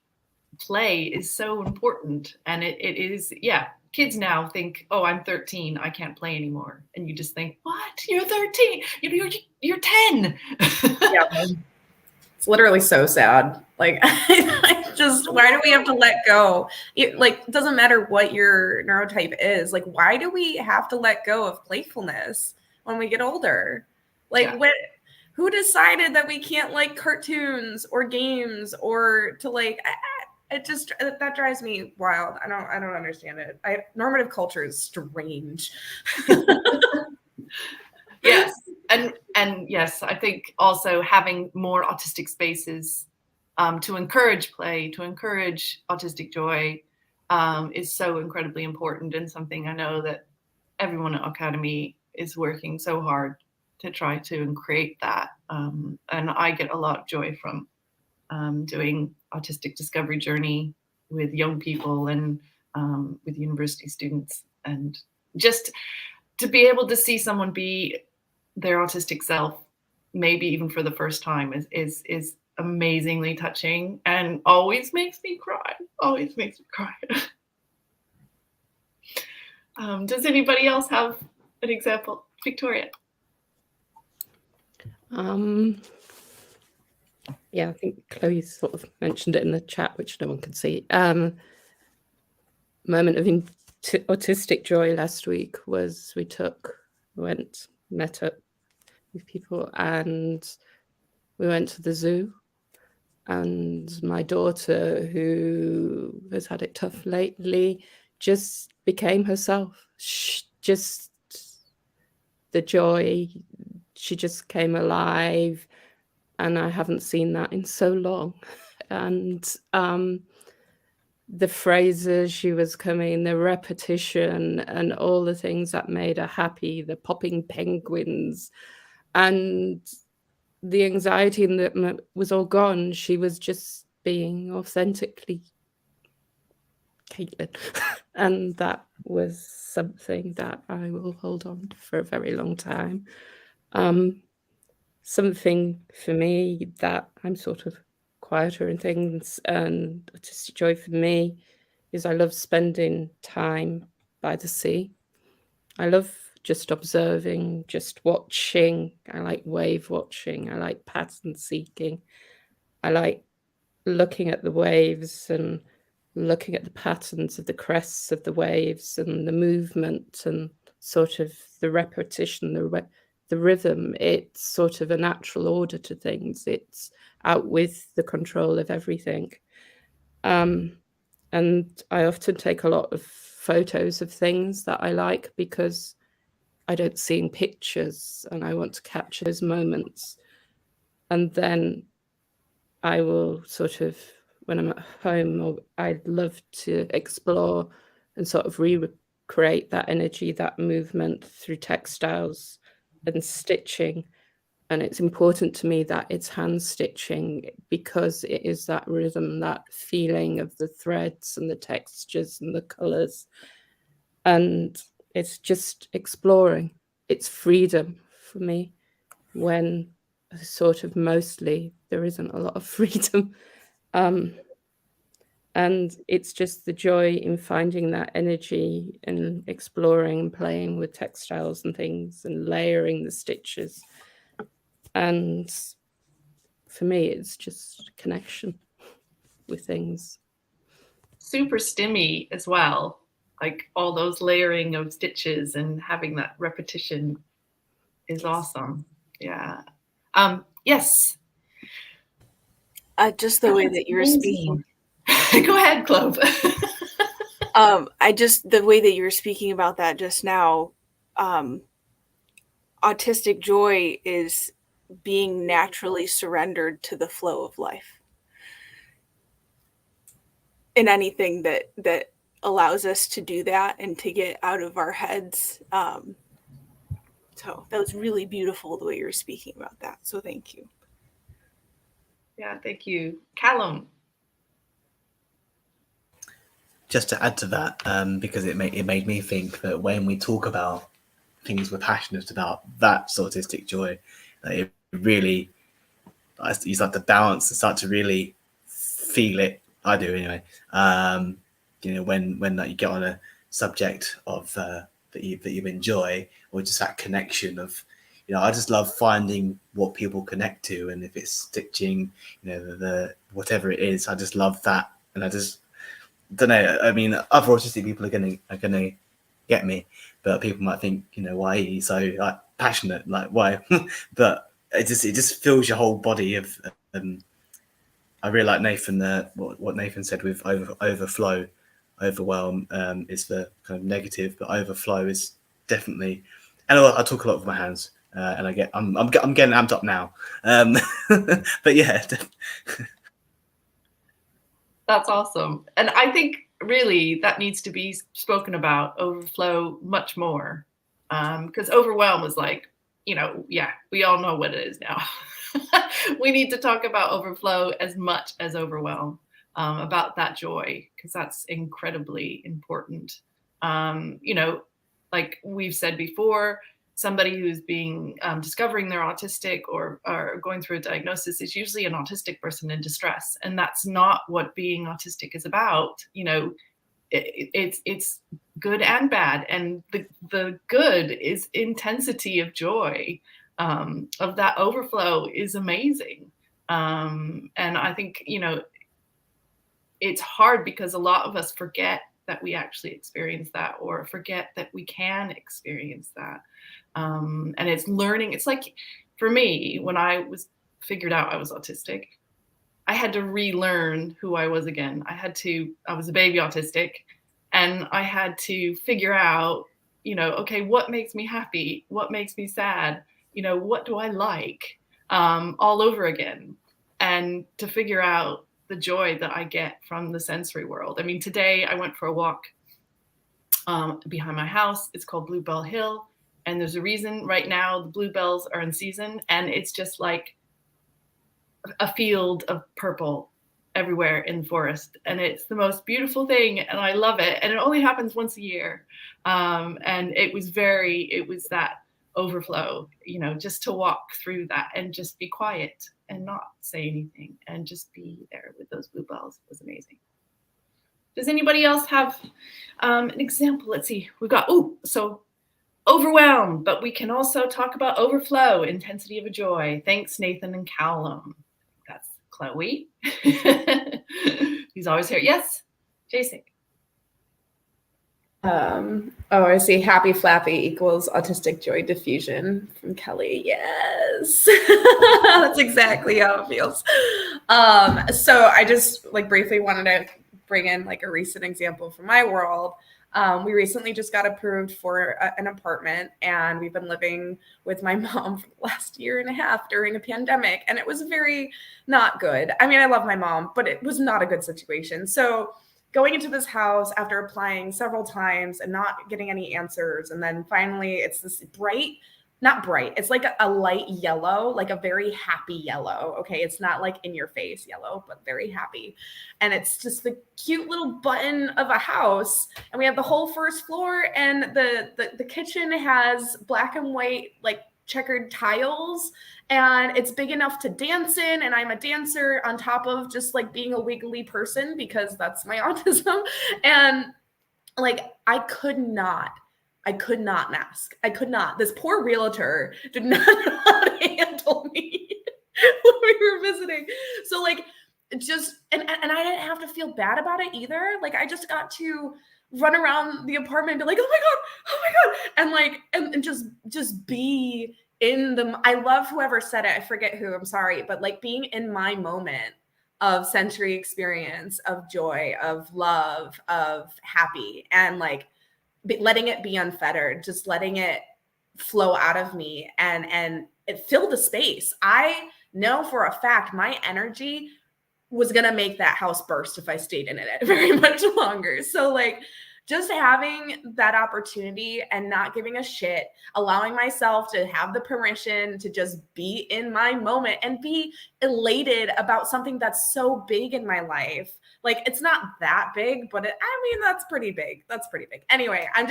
play is so important, and it is. Yeah, kids now think, oh, I'm 13, I can't play anymore, and you just think, what? You're 13? You're 10. Yeah, it's literally so sad. Like, why do we have to let go? It doesn't matter what your neurotype is. Like, why do we have to let go of playfulness when we get older? Like, who decided that we can't like cartoons or games, or to like? That drives me wild. I don't understand it. Normative culture is strange. Yes. And yes, I think also having more autistic spaces to encourage play, to encourage autistic joy is so incredibly important, and something I know that everyone at Aucademy is working so hard to try to create that. And I get a lot of joy from doing autistic discovery journey with young people and with university students, and just to be able to see someone be their autistic self, maybe even for the first time, is amazingly touching, and always makes me cry. Does anybody else have an example? Victoria? Yeah, I think Chloe sort of mentioned it in the chat, which no one can see. Moment of autistic joy last week was met up with people, and we went to the zoo, and my daughter, who has had it tough lately, just became herself. Just the joy, she just came alive, and I haven't seen that in so long. And the phrases she was coming, the repetition, and all the things that made her happy, the popping penguins, and the anxiety that was all gone. She was just being authentically Caitlin. And that was something that I will hold on to for a very long time. Something for me that I'm sort of quieter in things, and autistic joy for me is I love spending time by the sea. I love just observing, just watching. I like wave watching. I like pattern seeking. I like looking at the waves and looking at the patterns of the crests of the waves and the movement and sort of the repetition, the rhythm. It's sort of a natural order to things. It's out with the control of everything. And I often take a lot of photos of things that I like, because I don't see in pictures, and I want to capture those moments. And then I will sort of when I'm at home, or I'd love to explore and sort of recreate that energy, that movement through textiles and stitching. And it's important to me that it's hand stitching, because it is that rhythm, that feeling of the threads and the textures and the colors. And it's just exploring. It's freedom for me, when sort of mostly there isn't a lot of freedom. And it's just the joy in finding that energy and exploring and playing with textiles and things and layering the stitches. And for me, it's just connection with things. Super stimmy as well, like all those layering of stitches and having that repetition is awesome. Yeah. Yes. Just the way that you were speaking. Go ahead, Clove. The way that you were speaking about that just now, autistic joy is being naturally surrendered to the flow of life. And anything that allows us to do that and to get out of our heads. So that was really beautiful the way you were speaking about that. So thank you. Yeah, thank you. Callum. Just to add to that, because it made me think that when we talk about things we're passionate about, that's autistic joy. It really, you start to balance and start to really feel it. I do anyway. When you get on a subject of that you enjoy, or just that connection of, I just love finding what people connect to, and if it's stitching, the whatever it is, I just love that, and I just don't know. I mean, other autistic people are gonna get me, but people might think, why are you so passionate? Like, why? But it just fills your whole body of. I really like Nathan. What Nathan said with overflow, overwhelm is the kind of negative, but overflow is definitely. And I talk a lot with my hands, and I'm getting amped up now. But yeah. That's awesome. And I think really that needs to be spoken about, overflow, much more. Because overwhelm is like, we all know what it is now. We need to talk about overflow as much as overwhelm, about that joy, because that's incredibly important. Like we've said before, somebody who's discovering they're autistic or going through a diagnosis is usually an autistic person in distress. And that's not what being autistic is about. It's good and bad. And the good is intensity of joy, of that overflow is amazing. And I think, it's hard because a lot of us forget that we actually experience that, or forget that we can experience that. And it's learning. It's like, for me, when I figured out I was autistic, I had to relearn who I was again. I was a baby autistic, and I had to figure out, okay, what makes me happy? What makes me sad? What do I like? All over again. And to figure out the joy that I get from the sensory world. I mean, today I went for a walk behind my house. It's called Bluebell Hill. And there's a reason right now the bluebells are in season, and it's just like a field of purple everywhere in the forest. And it's the most beautiful thing, and I love it. And it only happens once a year. And it was that overflow, just to walk through that and just be quiet and not say anything and just be there with those bluebells was amazing. Does anybody else have an example? Let's see. We've got, so overwhelm, but we can also talk about overflow, intensity of a joy. Thanks, Nathan and Callum. That's Chloe. He's always here. Yes, Jason. I see. Happy Flappy equals autistic joy diffusion from Kelly. Yes, that's exactly how it feels. So I just briefly wanted to bring in a recent example from my world. We recently just got approved for an apartment, and we've been living with my mom for the last year and a half during a pandemic, and it was very not good. I mean, I love my mom, but it was not a good situation. So going into this house after applying several times and not getting any answers, and then finally it's this not bright, it's like a light yellow, like a very happy yellow. Okay, it's not like in your face yellow, but very happy. And it's just the cute little button of a house, and we have the whole first floor, and the kitchen has black and white like checkered tiles, and it's big enough to dance in, and I'm a dancer on top of just like being a wiggly person because that's my autism. And like I could not mask. I could not. This poor realtor did not know how to handle me when we were visiting. So like just and I didn't have to feel bad about it either. Like I just got to run around the apartment and be like, oh my God, and like and just be in the I love whoever said it. I forget who, I'm sorry, but like being in my moment of sensory experience, of joy, of love, of happy, and like letting it be unfettered, just letting it flow out of me, and it filled the space. I know for a fact my energy was gonna make that house burst if I stayed in it very much longer. So like just having that opportunity and not giving a shit, allowing myself to have the permission to just be in my moment and be elated about something that's so big in my life. Like it's not that big, but I mean, that's pretty big. That's pretty big. Anyway, I'm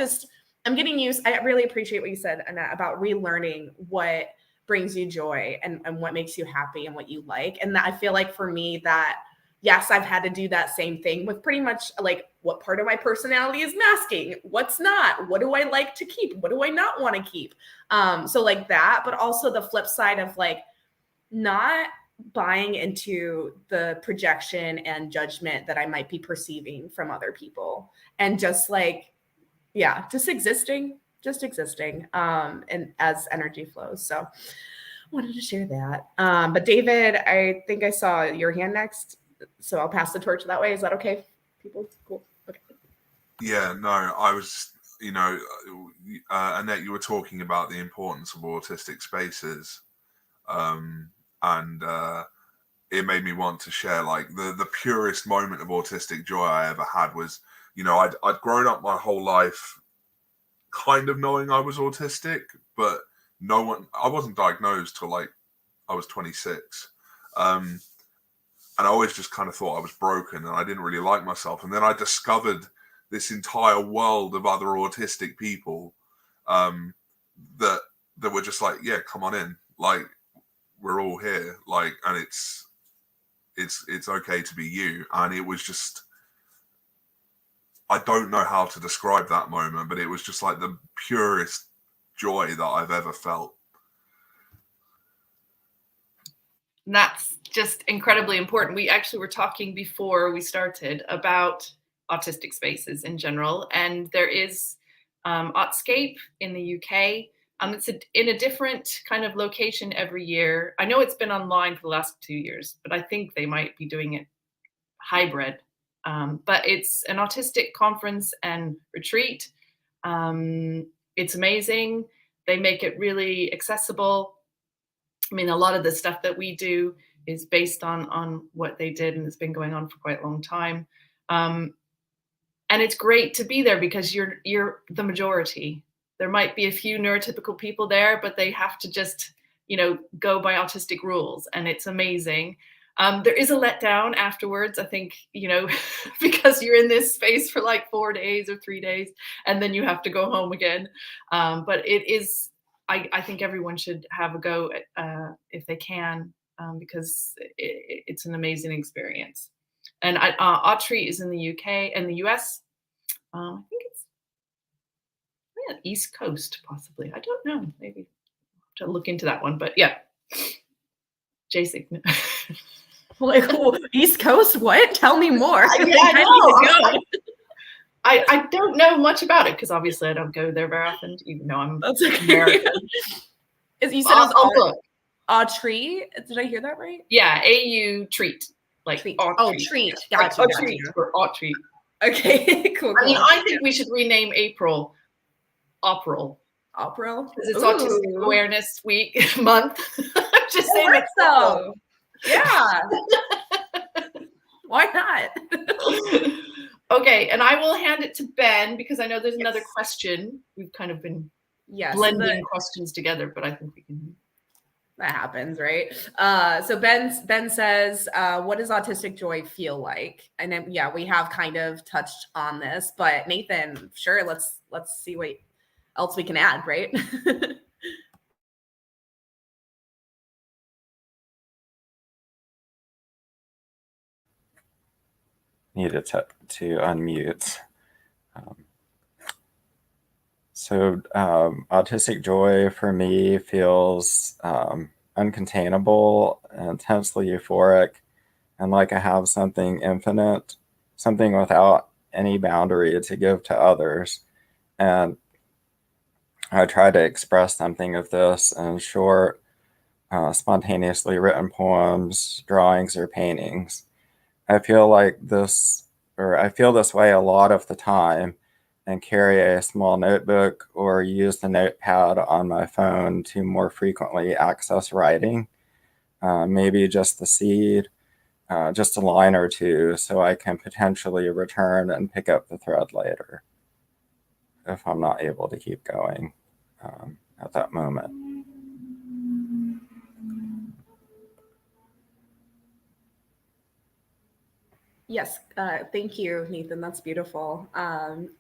getting used. I really appreciate what you said, Annette, about relearning what brings you joy and what makes you happy and what you like. And that I feel like for me that, yes, I've had to do that same thing with pretty much like what part of my personality is masking, what's not, what do I like to keep, what do I not want to keep. So like that, but also the flip side of like not buying into the projection and judgment that I might be perceiving from other people, and just like, yeah, just existing, and as energy flows. So I wanted to share that. But David, I think I saw your hand next, so I'll pass the torch that way. Is that okay, people? Cool. Okay. Yeah, no, I was, Annette, you were talking about the importance of autistic spaces. And it made me want to share like the purest moment of autistic joy I ever had was, I'd grown up my whole life kind of knowing I was autistic, but I wasn't diagnosed till like I was 26. And I always just kind of thought I was broken and I didn't really like myself. And then I discovered this entire world of other autistic people that were just like, yeah, come on in. Like, we're all here. Like, and it's okay to be you. And it was just, I don't know how to describe that moment, but it was just like the purest joy that I've ever felt. And that's just incredibly important. We actually were talking before we started about autistic spaces in general, and there is Autscape in the UK. It's in a different kind of location every year. I know it's been online for the last 2 years, but I think they might be doing it hybrid. But it's an autistic conference and retreat. It's amazing. They make it really accessible. I mean, a lot of the stuff that we do is based on what they did, and it's been going on for quite a long time. And it's great to be there because you're the majority. There might be a few neurotypical people there, but they have to just, go by autistic rules, and it's amazing. There is a letdown afterwards, I think, because you're in this space for like 4 days or 3 days, and then you have to go home again. But it is, I think everyone should have a go if they can, because it's an amazing experience. And Autry is in the UK and the US. I think it's East Coast, possibly. I don't know. Maybe I'll have to look into that one. But yeah, Jason. Like, East Coast? What? Tell me more. I don't know much about it because obviously I don't go there very often, even though I'm American. You said it was Autry? Did I hear that right? Yeah, AU treat. Like treat. Autry. Oh, treat. Gotcha. Treat or Autry. Okay, cool. I mean, I think we should rename April April. April? Because it's Autistic Awareness Week month. I'm just saying it's so. Yeah. Why not? Okay, and I will hand it to Ben because I know there's another question. We've kind of been blending questions together, but I think we can. That happens, right? So Ben says, what does autistic joy feel like? And then we have kind of touched on this, but Nathan, sure, let's see what else we can add, right? Needed to unmute. So autistic joy for me feels uncontainable, intensely euphoric, and like I have something infinite, something without any boundary to give to others. And I try to express something of this in short, spontaneously written poems, drawings, or paintings. I feel this way a lot of the time, and carry a small notebook or use the notepad on my phone to more frequently access writing. Maybe just the seed, just a line or two, so I can potentially return and pick up the thread later if I'm not able to keep going at that moment. Yes, thank you, Nathan. That's beautiful.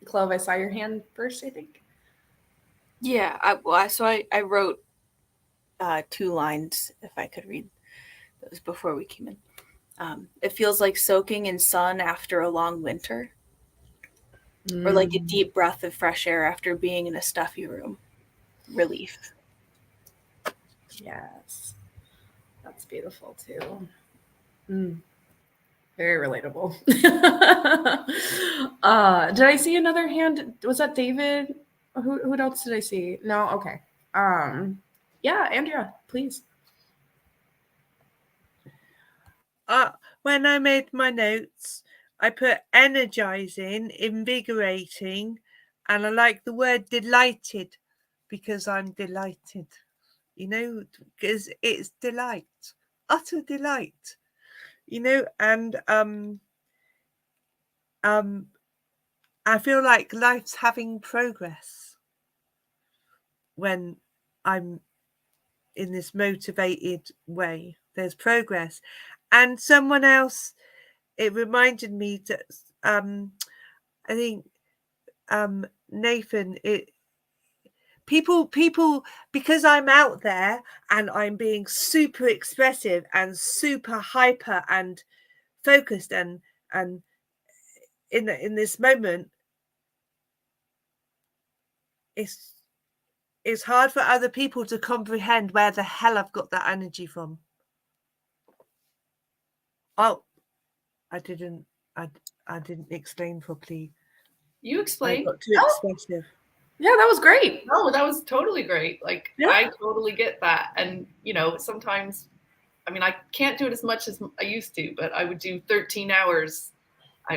Clove, I saw your hand first, I think. Yeah, I wrote 2 lines, if I could read those before we came in. It feels like soaking in sun after a long winter, or like a deep breath of fresh air after being in a stuffy room. Relief. Yes, that's beautiful too. Very relatable. Did I see another hand? Was that David? Who else did I see? No? Okay. Yeah, Andrea, please. When I made my notes, I put energizing, invigorating, and I like the word delighted because I'm delighted, because it's delight, utter delight, and I feel like life's having progress when I'm in this motivated way. There's progress. And someone else, it reminded me that I think Nathan, people because I'm out there and I'm being super expressive and super hyper and focused and in this moment, it's hard for other people to comprehend where the hell I've got that energy from. Oh, I didn't explain properly. You explained. I got too expressive. Yeah, that was great. No, that was totally great. Like, yeah. I totally get that. And, sometimes, I mean, I can't do it as much as I used to, but I would do 13 hours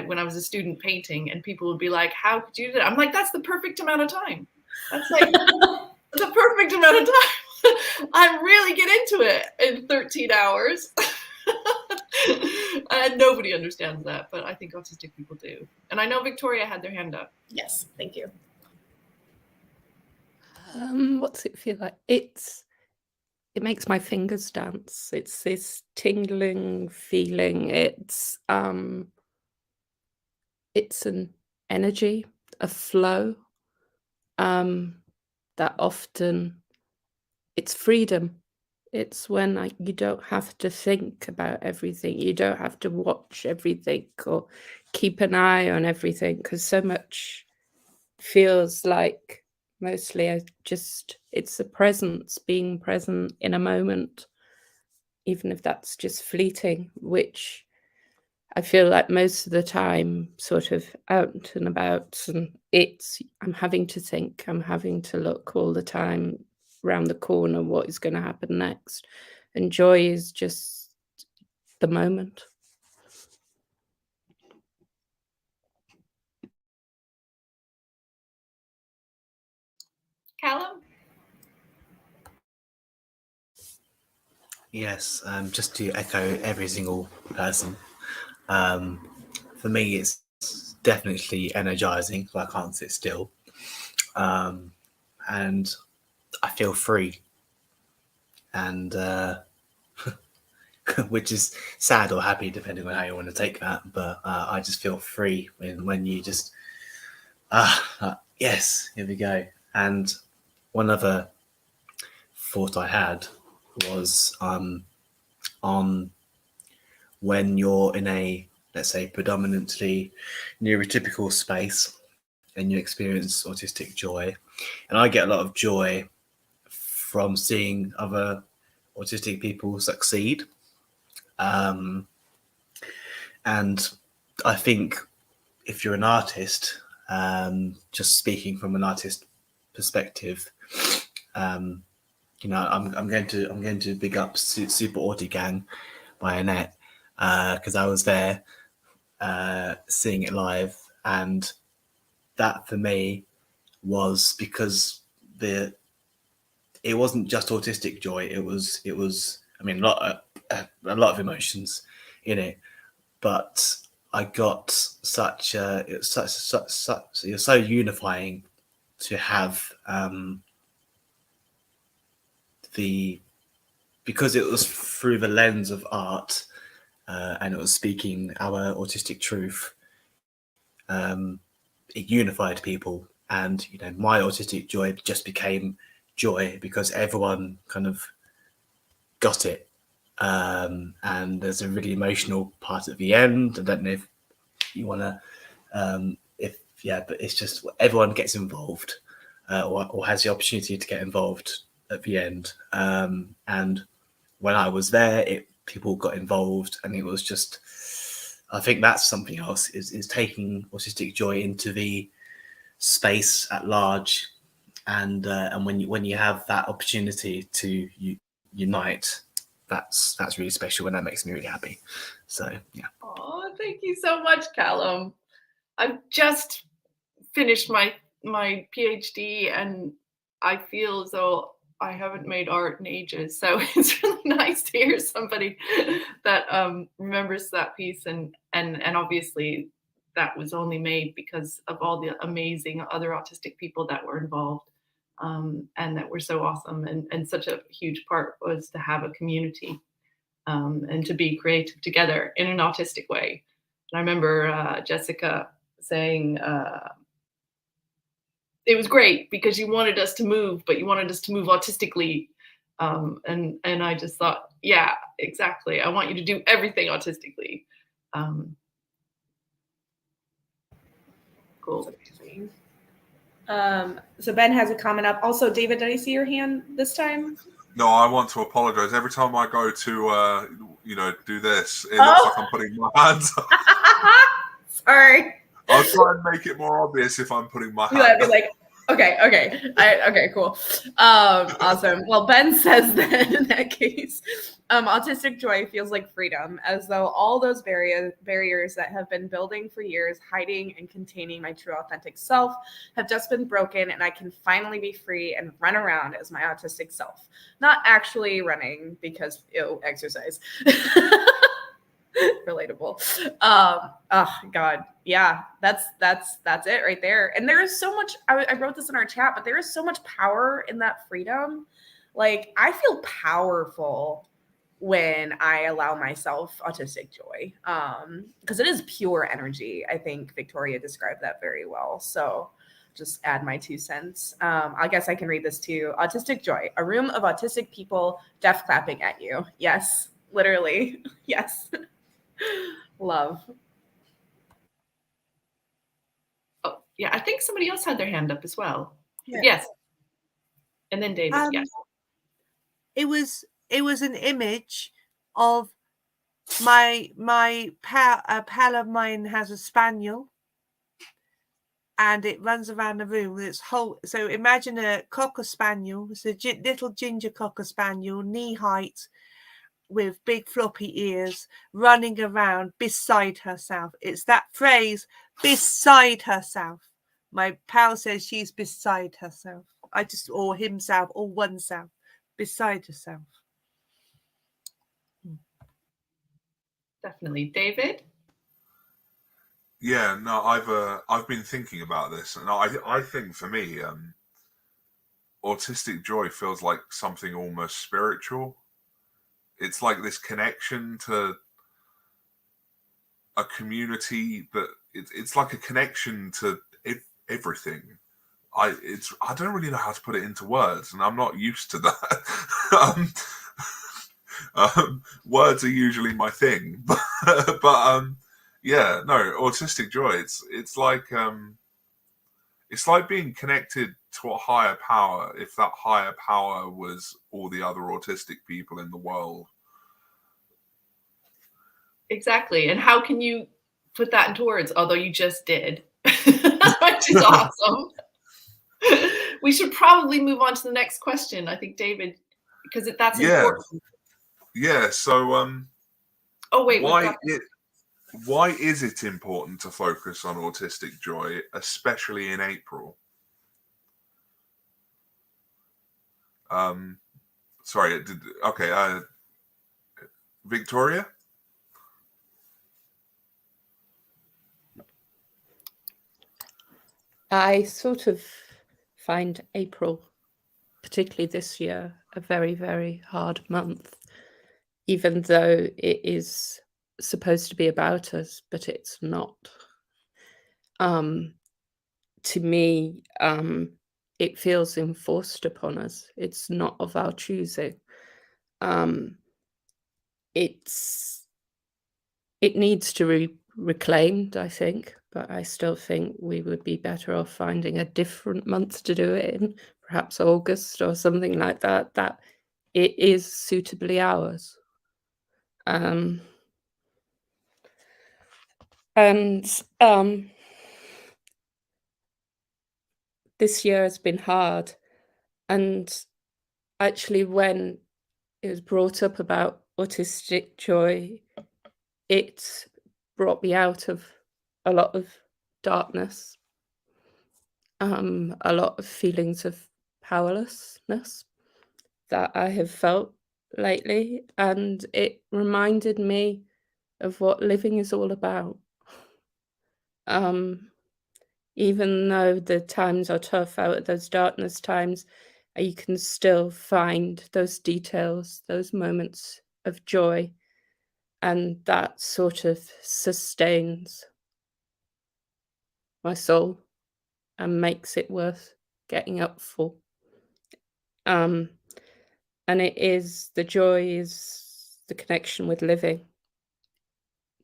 when I was a student painting, and people would be like, how could you do that? I'm like, that's the perfect amount of time. That's like the perfect amount of time. I really get into it in 13 hours. And nobody understands that, but I think autistic people do. And I know Victoria had their hand up. Yes, thank you. What's it feel like? It makes my fingers dance. It's this tingling feeling. It's an energy, a flow. That often it's freedom. It's when you don't have to think about everything. You don't have to watch everything or keep an eye on everything, because so much feels like mostly it's the presence, being present in a moment, even if that's just fleeting, which I feel like most of the time sort of out and about, and I'm having to think, I'm having to look all the time around the corner what is going to happen next, and joy is just the moment. Callum? Yes, just to echo every single person. For me, it's definitely energizing. So I can't sit still, and I feel free, and which is sad or happy depending on how you want to take that. But I just feel free when you just yes, here we go. And one other thought I had was on when you're in a, let's say, predominantly neurotypical space and you experience autistic joy. And I get a lot of joy from seeing other autistic people succeed. And I think if you're an artist, just speaking from an artist perspective, you know, I'm going to big up Super Auti Gang by Annette, because I was there seeing it live, and that for me was because it wasn't just autistic joy. It was I mean a lot of emotions in it, but I got such it's so unifying to have because it was through the lens of art, and it was speaking our autistic truth. It unified people, and you know, my autistic joy just became joy because everyone kind of got it. And there's a really emotional part at the end. I don't know if you want to, but it's just everyone gets involved, or has the opportunity to get involved at the end. And when I was there, people got involved, and it was just, I think that's something else is taking autistic joy into the space at large, and when you have that opportunity to unite, that's really special, and that makes me really happy. So yeah. Oh, thank you so much, Callum. I've just finished my PhD, and I feel as though I haven't made art in ages. So it's really nice to hear somebody that remembers that piece, and obviously that was only made because of all the amazing other autistic people that were involved, and that were so awesome. And such a huge part was to have a community, and to be creative together in an autistic way. And I remember Jessica saying, it was great because you wanted us to move, but you wanted us to move autistically. And I just thought, yeah, exactly. I want you to do everything autistically. Cool. So Ben has a comment up. Also, David, did I see your hand this time? No, I want to apologize. Every time I go to, do this, it looks like I'm putting my hands up. Sorry. I'll try and make it more obvious if I'm putting my hand up. Be like, okay, okay, cool. Awesome. Well, Ben says that in that case, autistic joy feels like freedom, as though all those barriers that have been building for years, hiding and containing my true authentic self, have just been broken, and I can finally be free and run around as my autistic self. Not actually running because exercise. Relatable. Oh God. Yeah, that's it right there. And there is so much, I wrote this in our chat, but there is so much power in that freedom. Like, I feel powerful when I allow myself autistic joy, because it is pure energy. I think Victoria described that very well. So just add my 2 cents. I guess I can read this too. Autistic joy, a room of autistic people deaf clapping at you. Yes, literally. Yes. Love. Oh, yeah, I think somebody else had their hand up as well. Yeah. Yes. And then David, yes. It was an image of a pal of mine has a spaniel, and it runs around the room. So imagine a cocker spaniel. It's a little ginger cocker spaniel, knee height, with big floppy ears, running around beside herself. It's that phrase, beside herself. My pal says she's beside herself. or himself, or oneself, beside yourself. Definitely. David? Yeah, no, I've been thinking about this, and I think for me, Autistic Joy feels like something almost spiritual. It's like this connection to a community that it's like a connection to everything. I don't really know how to put it into words, and I'm not used to that. Words are usually my thing, but yeah, no, Autistic Joy. It's like being connected to a higher power. If that higher power was all the other autistic people in the world. Exactly. And how can you put that into words? Although you just did, which is awesome. We should probably move on to the next question. I think, David, because that's important. Yeah. So, oh wait, why is it important to focus on Autistic Joy, especially in April? Sorry. Okay. Victoria. I sort of find April, particularly this year, a very, very hard month, even though it is supposed to be about us, but it's not. To me, it feels enforced upon us. It's not of our choosing. It needs to be reclaimed, I think, but I still think we would be better off finding a different month to do it in, perhaps August or something like that, that it is suitably ours. This year has been hard, and actually when it was brought up about Autistic Joy, it brought me out of a lot of darkness, a lot of feelings of powerlessness that I have felt lately, and it reminded me of what living is all about. Even though the times are tough out of those darkness times, you can still find those details, those moments of joy, and that sort of sustains my soul and makes it worth getting up for. And the joy is the connection with living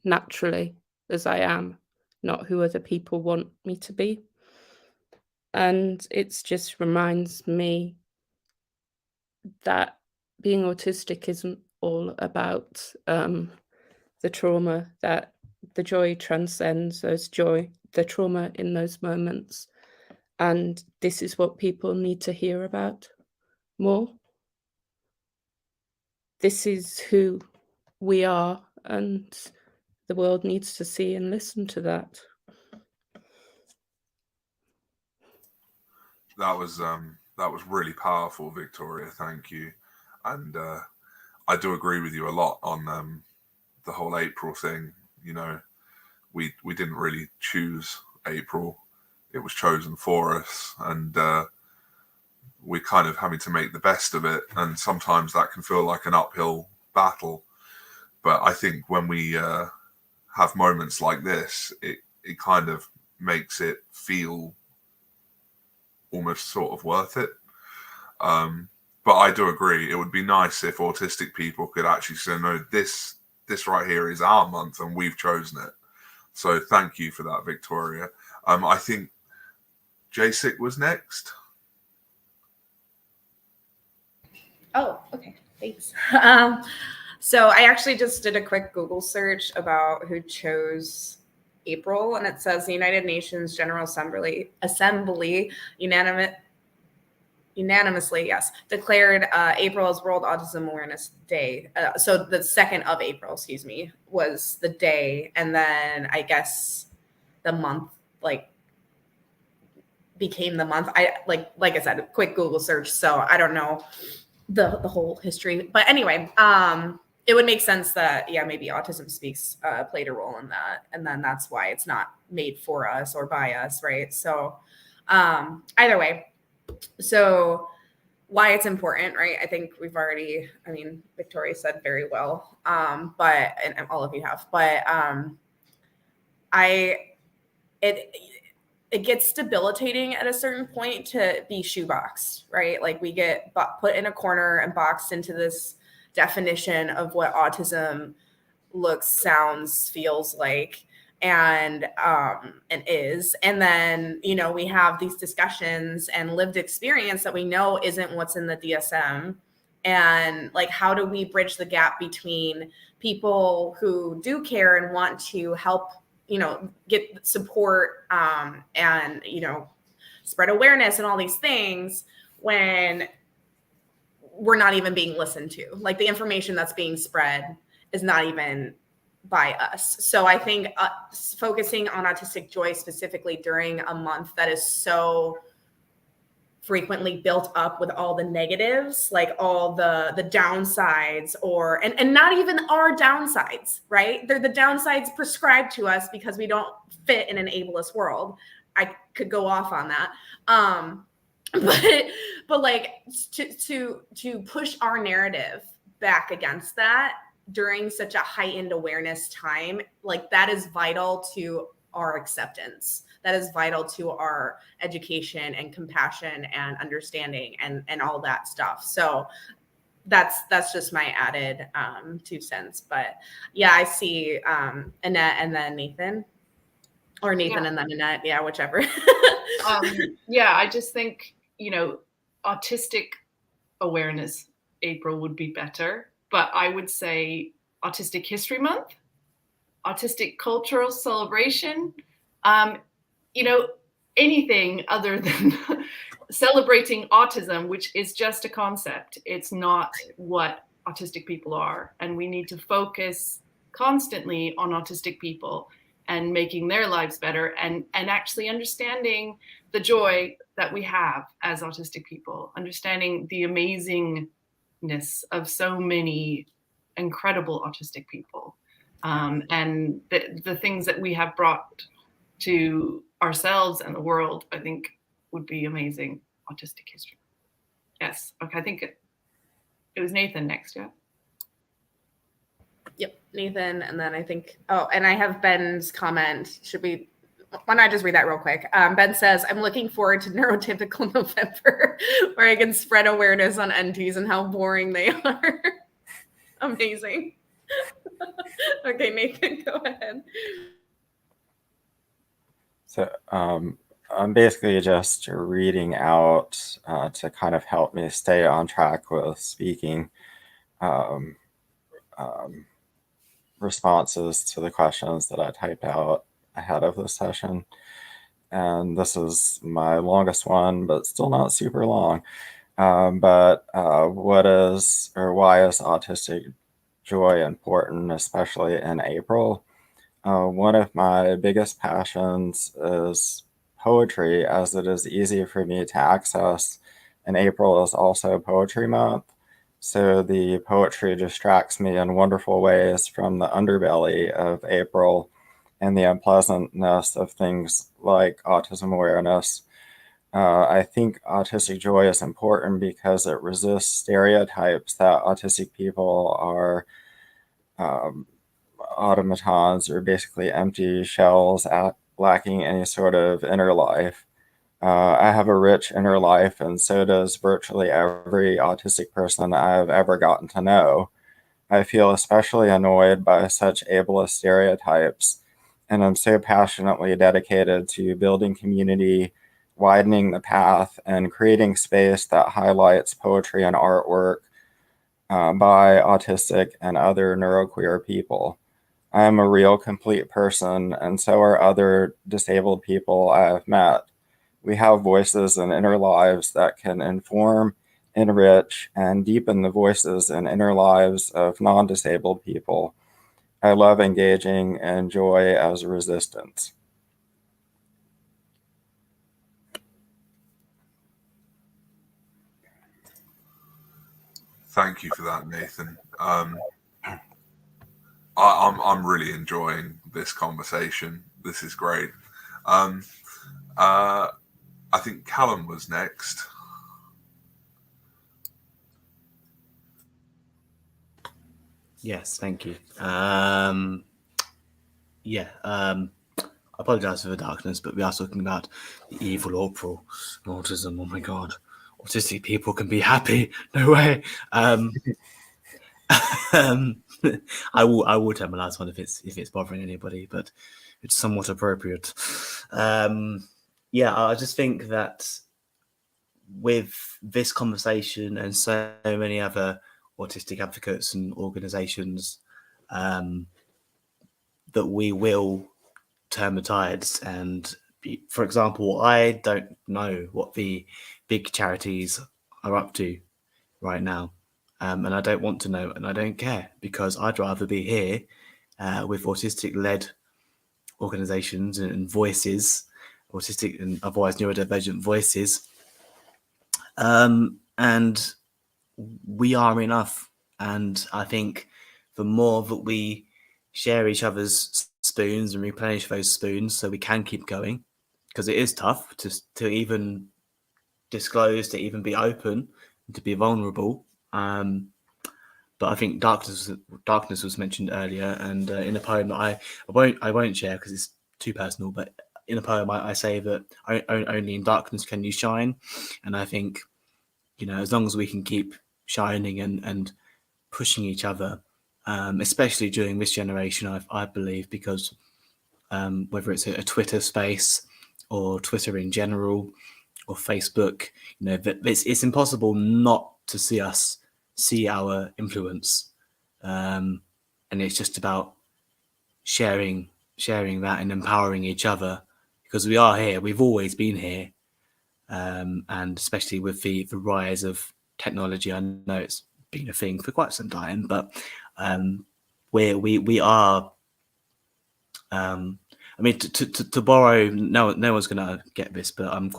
naturally as I am, not who other people want me to be. And it just reminds me that being autistic isn't all about the trauma, that the joy transcends the trauma in those moments. And this is what people need to hear about more. This is who we are, and the world needs to see and listen to that. That was really powerful, Victoria. Thank you. And I do agree with you a lot on the whole April thing. You know, we didn't really choose April; it was chosen for us, and we're kind of having to make the best of it. And sometimes that can feel like an uphill battle. But I think when we have moments like this, it kind of makes it feel almost sort of worth it. But I do agree, it would be nice if autistic people could actually say, no, this right here is our month and we've chosen it. So thank you for that, Victoria. I think Jacek was next. Oh, okay. Thanks. So I actually just did a quick Google search about who chose April, and it says the United Nations General Assembly unanimously, yes, declared April as World Autism Awareness Day. So the 2nd of April, excuse me, was the day, and then I guess the month, like became the month. I like I said, a quick Google search, so I don't know the whole history. But anyway, it would make sense that maybe Autism Speaks played a role in that, and then that's why it's not made for us or by us, right? So either way, so why it's important, right? I think we've already, Victoria said very well, but and all of you have, but it gets debilitating at a certain point to be shoeboxed, right? Like we get put in a corner and boxed into this definition of what autism looks, sounds, feels like, and is. And then, we have these discussions and lived experience that we know isn't what's in the DSM. And like, how do we bridge the gap between people who do care and want to help, get support and, spread awareness and all these things when we're not even being listened to? Like the information that's being spread is not even by us. So I think focusing on Autistic Joy specifically during a month that is so frequently built up with all the negatives, like all the downsides, and not even our downsides, right? They're the downsides prescribed to us because we don't fit in an ableist world. I could go off on that. But like to push our narrative back against that during such a heightened awareness time, like that is vital to our acceptance. That is vital to our education and compassion and understanding and all that stuff. So that's just my added 2 cents. But yeah, I see Annette and then Nathan, or Nathan and then Annette. Yeah, whichever. I just think, autistic awareness April would be better, but I would say Autistic History Month, Autistic Cultural Celebration, anything other than celebrating autism, which is just a concept. It's not what autistic people are. And we need to focus constantly on autistic people and making their lives better and actually understanding the joy that we have as autistic people, understanding the amazingness of so many incredible autistic people, and the things that we have brought to ourselves and the world, I think would be amazing. Autistic history. Yes. Okay. I think it was Nathan next. Yeah. Yep. Nathan. And then I think, and I have Ben's comment. Why don't I just read that real quick? Ben says, I'm looking forward to Neurotypical November where I can spread awareness on NTs and how boring they are. Amazing. Okay, Nathan, go ahead. So I'm basically just reading out to kind of help me stay on track with speaking responses to the questions that I typed out ahead of the session. And this is my longest one, but still not super long. But why is Autistic Joy important, especially in April? One of my biggest passions is poetry, as it is easy for me to access. And April is also Poetry Month. So the poetry distracts me in wonderful ways from the underbelly of April and the unpleasantness of things like autism awareness. I think Autistic Joy is important because it resists stereotypes that autistic people are automatons or basically empty shells lacking any sort of inner life. I have a rich inner life, and so does virtually every autistic person I've ever gotten to know. I feel especially annoyed by such ableist stereotypes, and I'm so passionately dedicated to building community, widening the path, and creating space that highlights poetry and artwork by autistic and other neuroqueer people. I am a real, complete person, and so are other disabled people I have met. We have voices and inner lives that can inform, enrich, and deepen the voices and inner lives of non-disabled people. I love engaging in joy as resistance. Thank you for that, Nathan. I'm really enjoying this conversation. This is great. I think Callum was next. Yes, thank you. I apologize for the darkness, but we are talking about the evil awful autism. Oh my god, autistic people can be happy. No way. I will tell my last one if it's bothering anybody, but it's somewhat appropriate. I just think that with this conversation and so many other autistic advocates and organizations, that we will turn the tides. And for example, I don't know what the big charities are up to right now. And I don't want to know, and I don't care, because I'd rather be here with autistic-led organizations and voices, autistic and otherwise neurodivergent voices. And we are enough. And I think the more that we share each other's spoons and replenish those spoons so we can keep going, because it is tough to even disclose, to even be open, to be vulnerable. But I think darkness was mentioned earlier, and in a poem that I won't share because it's too personal. But in a poem, I say that only in darkness can you shine, and I think, as long as we can keep shining and pushing each other, especially during this generation, I believe, because whether it's a Twitter space or Twitter in general or Facebook, it's impossible not to see our influence, and it's just about sharing that and empowering each other, because we are here. We've always been here, and especially with the rise of technology, I know it's been a thing for quite some time, but we are. I mean, to borrow, no one's going to get this, but I'm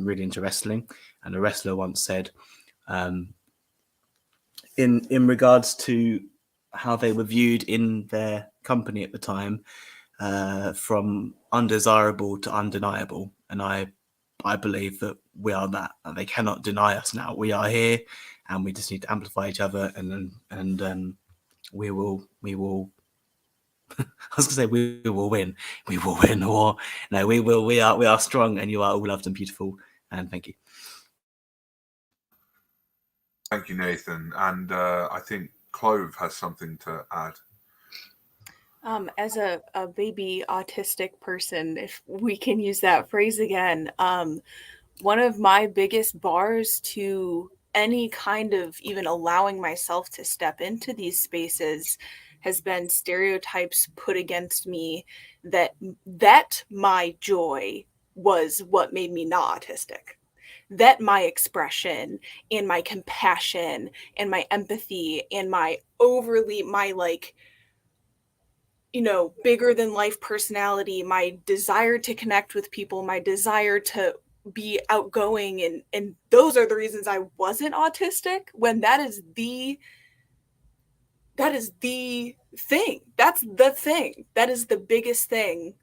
really into wrestling, and a wrestler once said, in regards to how they were viewed in their company at the time, from undesirable to undeniable, and I believe that we are that. They cannot deny us now. We are here, and we just need to amplify each other, and we will. I was gonna say we will win. We will win, or no, we will. We are strong, and you are all loved and beautiful. And thank you. Thank you, Nathan. And I think Clove has something to add. As a baby autistic person, if we can use that phrase again, one of my biggest bars to any kind of even allowing myself to step into these spaces has been stereotypes put against me that my joy was what made me not autistic. That my expression and my compassion and my empathy and my bigger than life personality, my desire to connect with people, my desire to be outgoing, and those are the reasons I wasn't autistic, when that is the thing. That's the thing. That is the biggest thing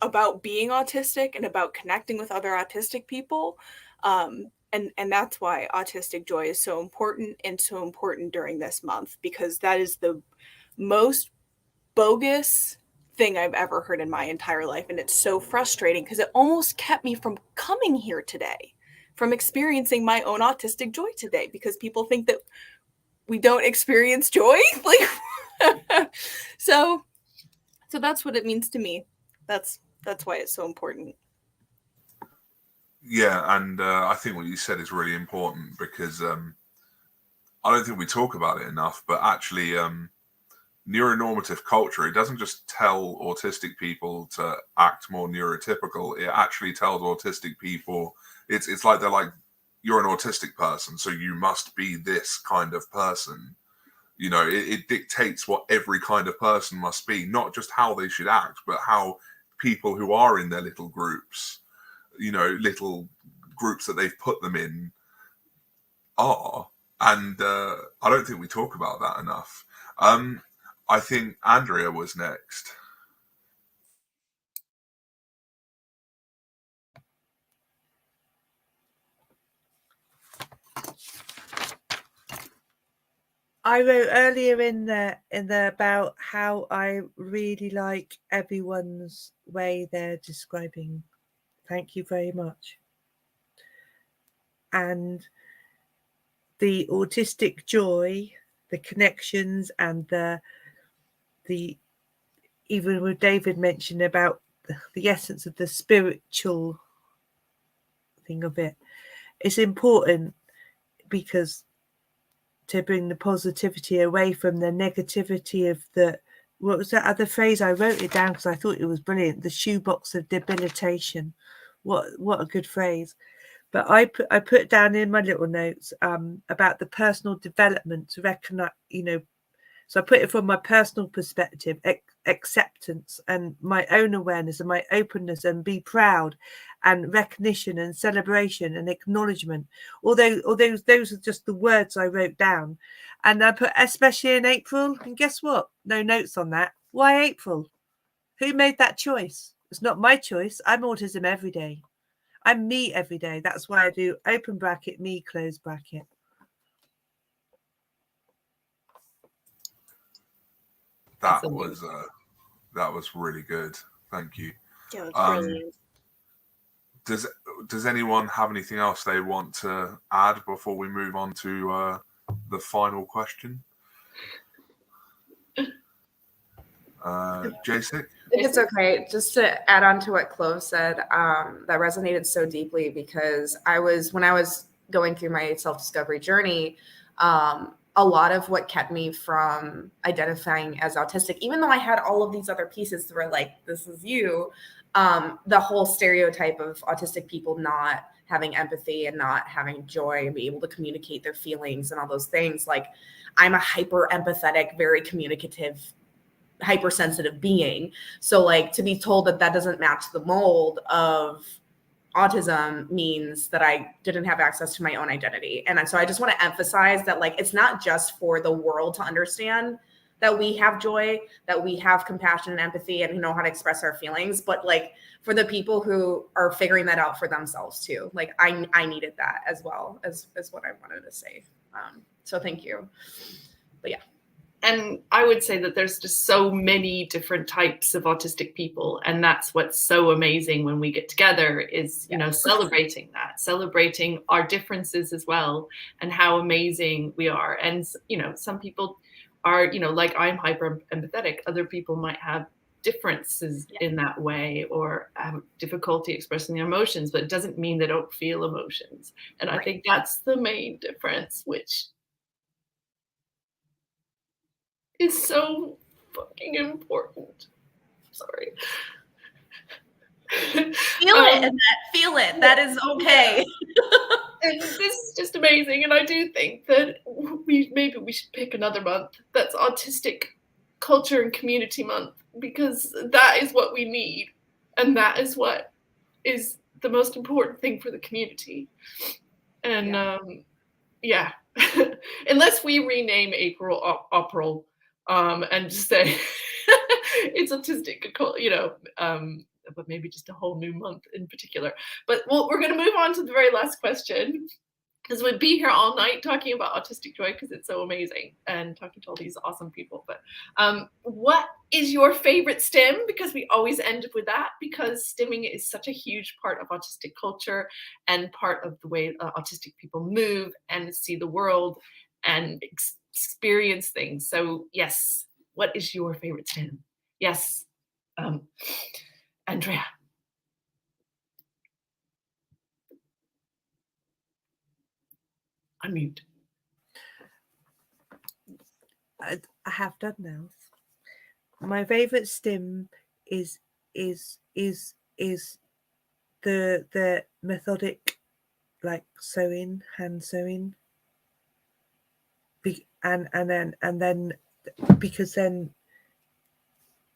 about being autistic and about connecting with other autistic people. And that's why Autistic Joy is so important, and so important during this month, because that is the most bogus thing I've ever heard in my entire life. And it's so frustrating because it almost kept me from coming here today, from experiencing my own autistic joy today, because people think that we don't experience joy. So that's what it means to me. That's why it's so important. Yeah, and I think what you said is really important, because I don't think we talk about it enough, but actually neuronormative culture, it doesn't just tell autistic people to act more neurotypical. It actually tells autistic people, it's like they're like, you're an autistic person, so you must be this kind of person. It dictates what every kind of person must be, not just how they should act, but how people who are in their little groups, little groups that they've put them in, are. And I don't think we talk about that enough. I think Andrea was next. I wrote earlier in the about how I really like everyone's way they're describing. Thank you very much. And the autistic joy, the connections, and the even with David mentioned about the essence of the spiritual thing of it. It's important because to bring the positivity away from the negativity of the, what was that other phrase? I wrote it down because I thought it was brilliant. The shoebox of debilitation. What a good phrase. But I put down in my little notes about the personal development to recognize, so I put it from my personal perspective, acceptance and my own awareness and my openness, and be proud and recognition and celebration and acknowledgement. Although those are just the words I wrote down. And I put especially in April. And guess what? No notes on that. Why April? Who made that choice? It's not my choice. I'm autism every day. I'm me every day. That's why I do open bracket, me, close bracket. That was really good. Thank you. Yeah, brilliant. Does anyone have anything else they want to add before we move on to the final question? J6? I think it's okay. Just to add on to what Clove said, that resonated so deeply because when I was going through my self-discovery journey, a lot of what kept me from identifying as autistic, even though I had all of these other pieces that were like, this is you, the whole stereotype of autistic people not having empathy and not having joy and be able to communicate their feelings and all those things. Like, I'm a hyper empathetic, very communicative, hypersensitive being. So like to be told that doesn't match the mold of autism means that I didn't have access to my own identity. And so I just want to emphasize that like it's not just for the world to understand that we have joy, that we have compassion and empathy and know how to express our feelings, but like for the people who are figuring that out for themselves too. Like I needed that as well as what I wanted to say. So thank you. But yeah. And I would say that there's just so many different types of autistic people. And that's what's so amazing when we get together is, celebrating our differences as well and how amazing we are. And, some people are, like I'm hyper empathetic. Other people might have differences in that way or have difficulty expressing their emotions, but it doesn't mean they don't feel emotions. And I think that's the main difference, which is so fucking important. Sorry. Feel it, Annette. Feel it. That is okay. And this is just amazing. And I do think that maybe we should pick another month that's Autistic Culture and Community Month, because that is what we need. And that is what is the most important thing for the community. And unless we rename April, and just say it's autistic, but maybe just a whole new month in particular. But we're going to move on to the very last question, because we'd be here all night talking about Autistic Joy because it's so amazing and talking to all these awesome people. But what is your favorite stim? Because we always end up with that, because stimming is such a huge part of autistic culture and part of the way autistic people move and see the world and experience things. So yes, what is your favorite stim? Yes, Andrea. Unmute. I have done now. My favorite stim is the methodic, like sewing, hand sewing. And then because then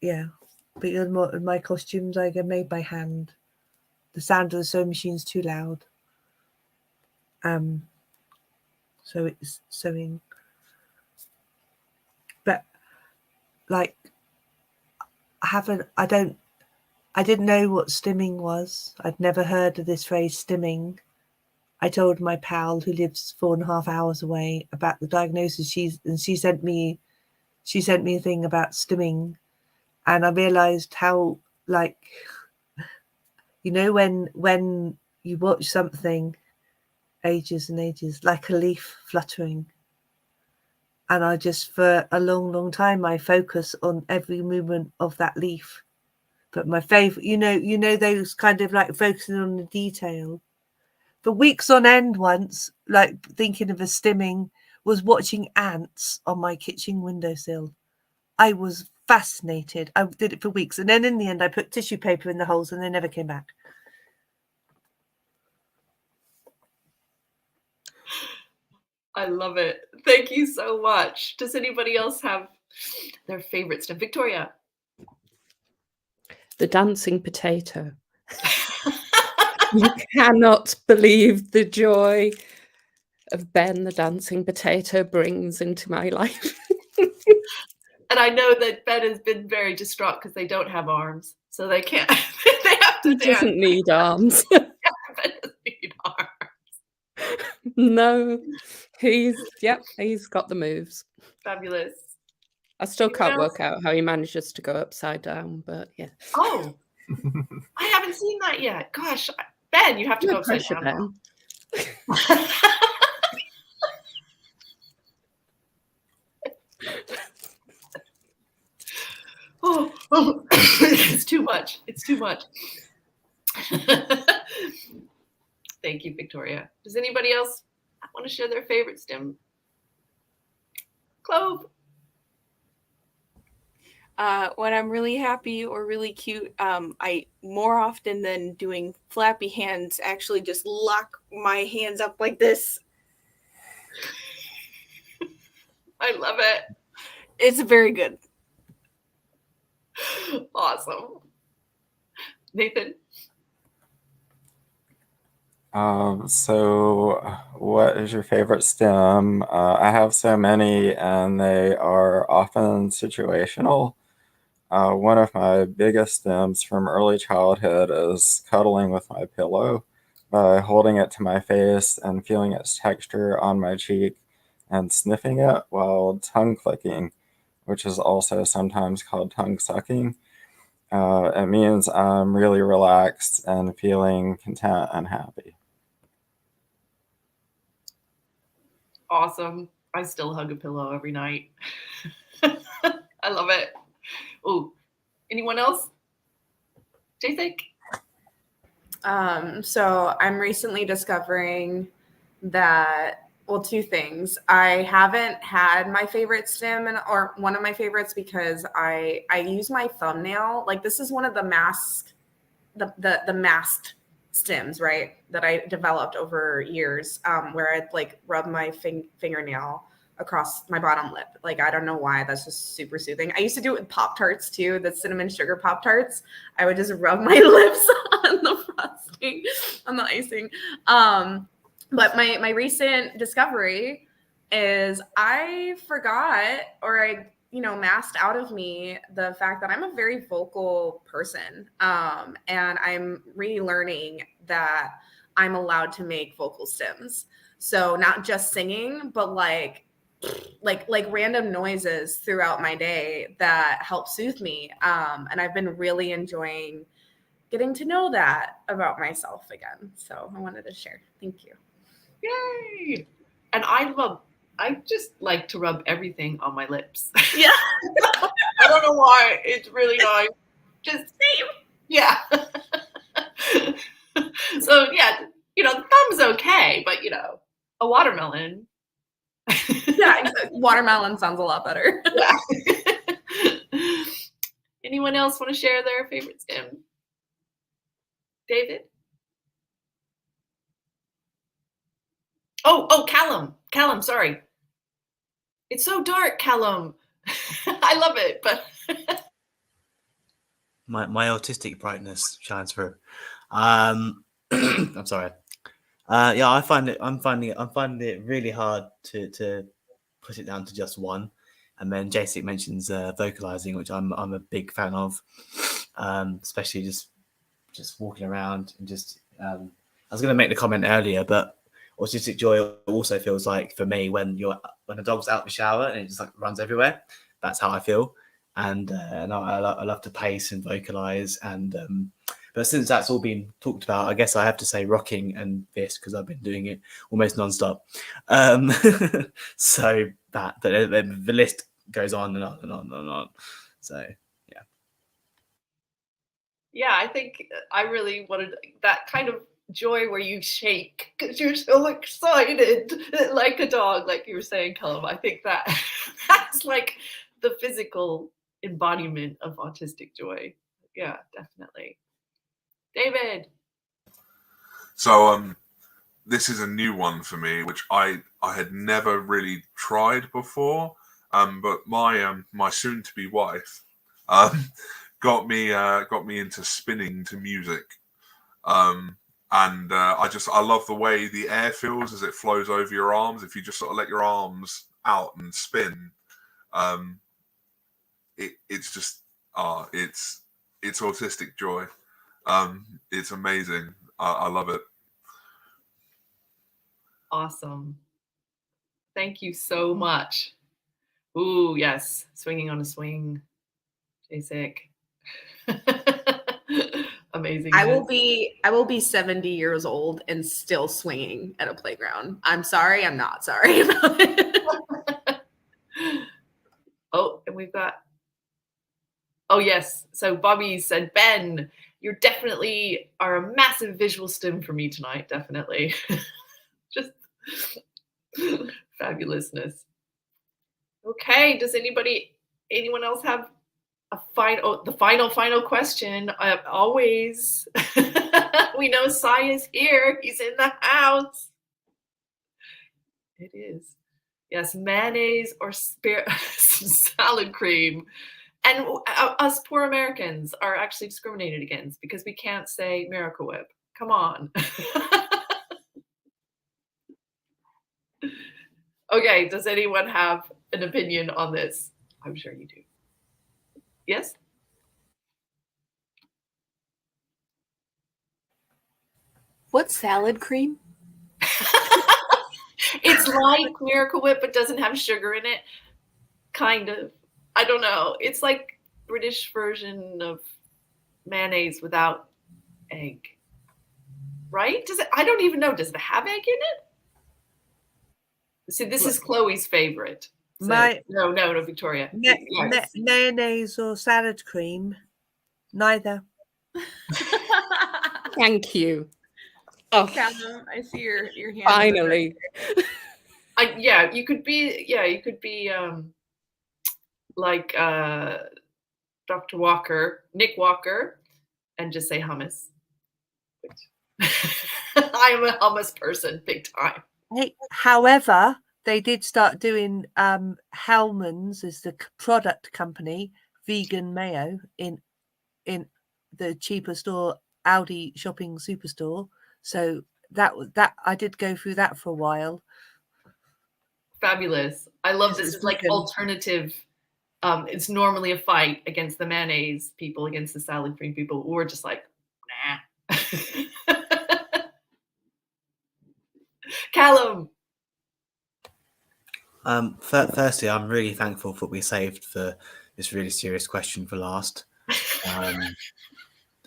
because my costumes I get made by hand. The sound of the sewing machine's too loud. so it's sewing. But like, I didn't know what stimming was. I'd never heard of this phrase stimming. I told my pal who lives 4.5 hours away about the diagnosis. She sent me a thing about stimming, and I realized how, like, you know, when you watch something ages and ages, like a leaf fluttering, and I just, for a long, long time, I focus on every movement of that leaf. But my favorite, you know, those kind of like focusing on the detail. For weeks on end once, like thinking of a stimming, was watching ants on my kitchen windowsill. I was fascinated. I did it for weeks. And then in the end, I put tissue paper in the holes and they never came back. I love it. Thank you so much. Does anybody else have their favorite stem? Victoria. The dancing potato. You cannot believe the joy of Ben the dancing potato brings into my life. And I know that Ben has been very distraught because they don't have arms, so they can't. They have to He dance. doesn't need arms. Ben doesn't need arms. No, he's got the moves. Fabulous. I still Anyone can't else? work out how he manages to go upside down, but yeah. Oh, I haven't seen that yet. Gosh, Ben, you have to No go upside pressure, down. Ben. Oh, it's too much. It's too much. Thank you, Victoria. Does anybody else want to share their favorite stem? Clove. When I'm really happy or really cute, I more often than doing flappy hands actually just lock my hands up like this. I love it. It's very good. Awesome. Nathan. So what is your favorite stem? I have so many, and they are often situational. One of my biggest stems from early childhood is cuddling with my pillow by holding it to my face and feeling its texture on my cheek and sniffing it while tongue clicking, which is also sometimes called tongue sucking. It means I'm really relaxed and feeling content and happy. Awesome. I still hug a pillow every night. I love it. Oh, anyone else? Jason? So I'm recently discovering that, well, two things. I haven't had my favorite stem or one of my favorites because I use my thumbnail. Like, this is one of the masked stems, right, that I developed over years, where I'd like rub my fingernail across my bottom lip. Like, I don't know why, that's just super soothing. I used to do it with Pop-Tarts too, the cinnamon sugar Pop-Tarts. I would just rub my lips on the frosting, on the icing. But my recent discovery is I forgot, or I masked out of me the fact that I'm a very vocal person. And I'm relearning that I'm allowed to make vocal stems. So not just singing, but like random noises throughout my day that help soothe me. And I've been really enjoying getting to know that about myself again. So I wanted to share. Thank you. Yay! And I just like to rub everything on my lips. Yeah. I don't know why. It's really nice. Just same. Yeah. So yeah, the thumb's okay, but a watermelon. Yeah, watermelon sounds a lot better. Yeah. Anyone else want to share their favorite stem? David? Oh, Callum, sorry. It's so dark, Callum. I love it, but my autistic brightness shines through. I'm sorry. Yeah, I'm finding it really hard to put it down to just one. And then Jacek mentions vocalizing, which I'm a big fan of, especially just walking around and just. I was going to make the comment earlier, but Autistic Joy also feels like for me when a dog's out the shower and it just like runs everywhere. That's how I feel, and I love to pace and vocalize and. But since that's all been talked about, I guess I have to say rocking and this because I've been doing it almost nonstop. So but the list goes on and on and on and on. So yeah. Yeah, I think I really wanted that kind of joy where you shake because you're so excited, like a dog, like you were saying, Callum. I think that's like the physical embodiment of autistic joy. Yeah, definitely. David. So this is a new one for me, which I had never really tried before. But my soon-to-be wife got me into spinning to music. And I love the way the air feels as it flows over your arms. If you just sort of let your arms out and spin, it's just it's autistic joy. It's amazing. I love it. Awesome. Thank you so much. Ooh, yes. Swinging on a swing. Jacek. Amazing. I will be 70 years old and still swinging at a playground. I'm sorry. I'm not sorry about it. Oh, and we've got. Oh, yes. So Bobby said, Ben, you definitely are a massive visual stim for me tonight. Definitely. Just fabulousness. Okay. Does anyone else have the final question? Always. We know Sai is here. He's in the house. It is. Yes, mayonnaise or salad cream. And us poor Americans are actually discriminated against because we can't say Miracle Whip. Come on. Okay, does anyone have an opinion on this? I'm sure you do. Yes? What's salad cream? It's like Miracle Whip, but doesn't have sugar in it. Kind of. I don't know. It's like British version of mayonnaise without egg. Right? I don't even know. Does it have egg in it? See, this is Chloe's favorite. So, no, Victoria. Yes. Mayonnaise or salad cream? Neither. Thank you. Oh, Callum, I see your hand. finally. You could be like Dr. Walker, Nick Walker, and just say hummus. I'm a hummus person, big time. Hey, however, they did start doing Hellman's as the product company, vegan mayo in the cheaper store, Aldi shopping superstore. So that I did go through that for a while. Fabulous. I love this. It's like alternative. It's normally a fight against the mayonnaise people, against the salad cream people. We're just like, nah. Callum. Firstly, I'm really thankful that we saved this really serious question for last. I'm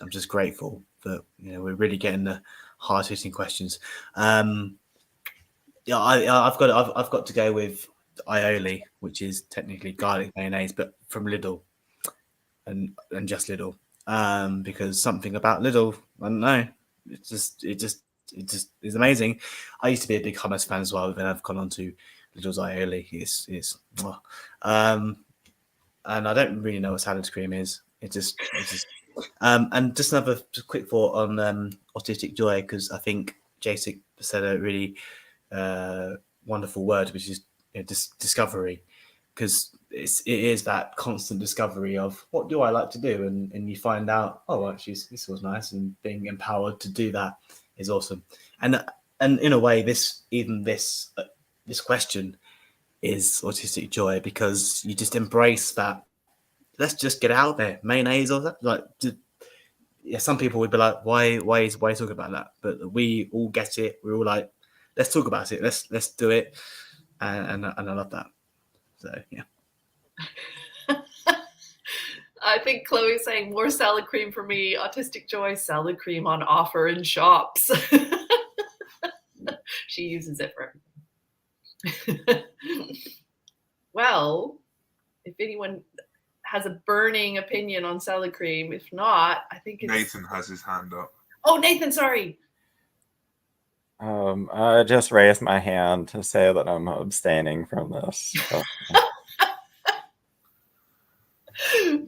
just grateful that we're really getting the hard-hitting questions. I've got to go with aioli, which is technically garlic mayonnaise, but from Lidl, and just Lidl, because something about Lidl, I don't know, it just is amazing. I used to be a big hummus fan as well, but then I've gone on to Lidl's aioli. And I don't really know what salad cream is. It's just and just another quick thought on Autistic Joy, because I think Jacek said a really wonderful word, which is discovery, because it is that constant discovery of what do I like to do, and you find out, oh, actually this was nice, and being empowered to do that is awesome. And and in a way, this question is autistic joy, because you just embrace that. Let's just get out there, mayonnaise or that. Like, yeah, some people would be like, why talk about that? But we all get it. We're all like, let's talk about it. Let's do it, and I love that. So yeah. I think Chloe's saying more salad cream for me. Autistic Joy, salad cream on offer in shops. She uses it for everything. Well, if anyone has a burning opinion on salad cream, if not, I think it's... Nathan has his hand up. Oh, Nathan, sorry. I just raised my hand to say that I'm abstaining from this. So.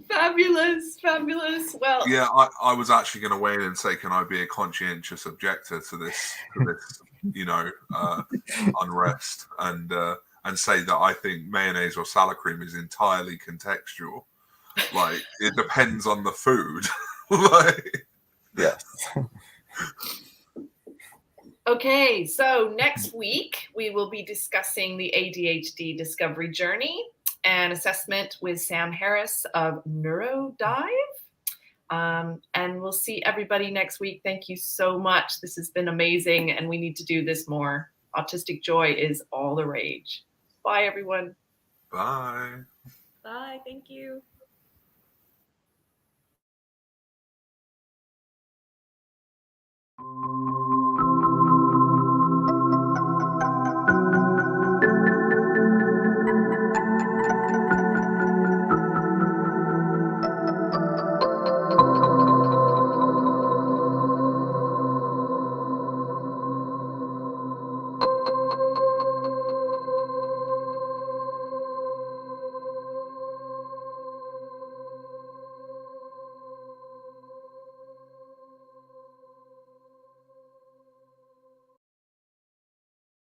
Fabulous. Well, Yeah, I was actually going to weigh in and say, can I be a conscientious objector to this unrest, and say that I think mayonnaise or salad cream is entirely contextual. Like, it depends on the food. Like, Yes. okay, so next week we will be discussing the ADHD discovery journey and assessment with Sam Harris of Neurodive. And we'll see everybody next week. Thank you so much. This has been amazing, and we need to do this more. Autistic Joy is all the rage. Bye, everyone. bye. Bye. Thank you.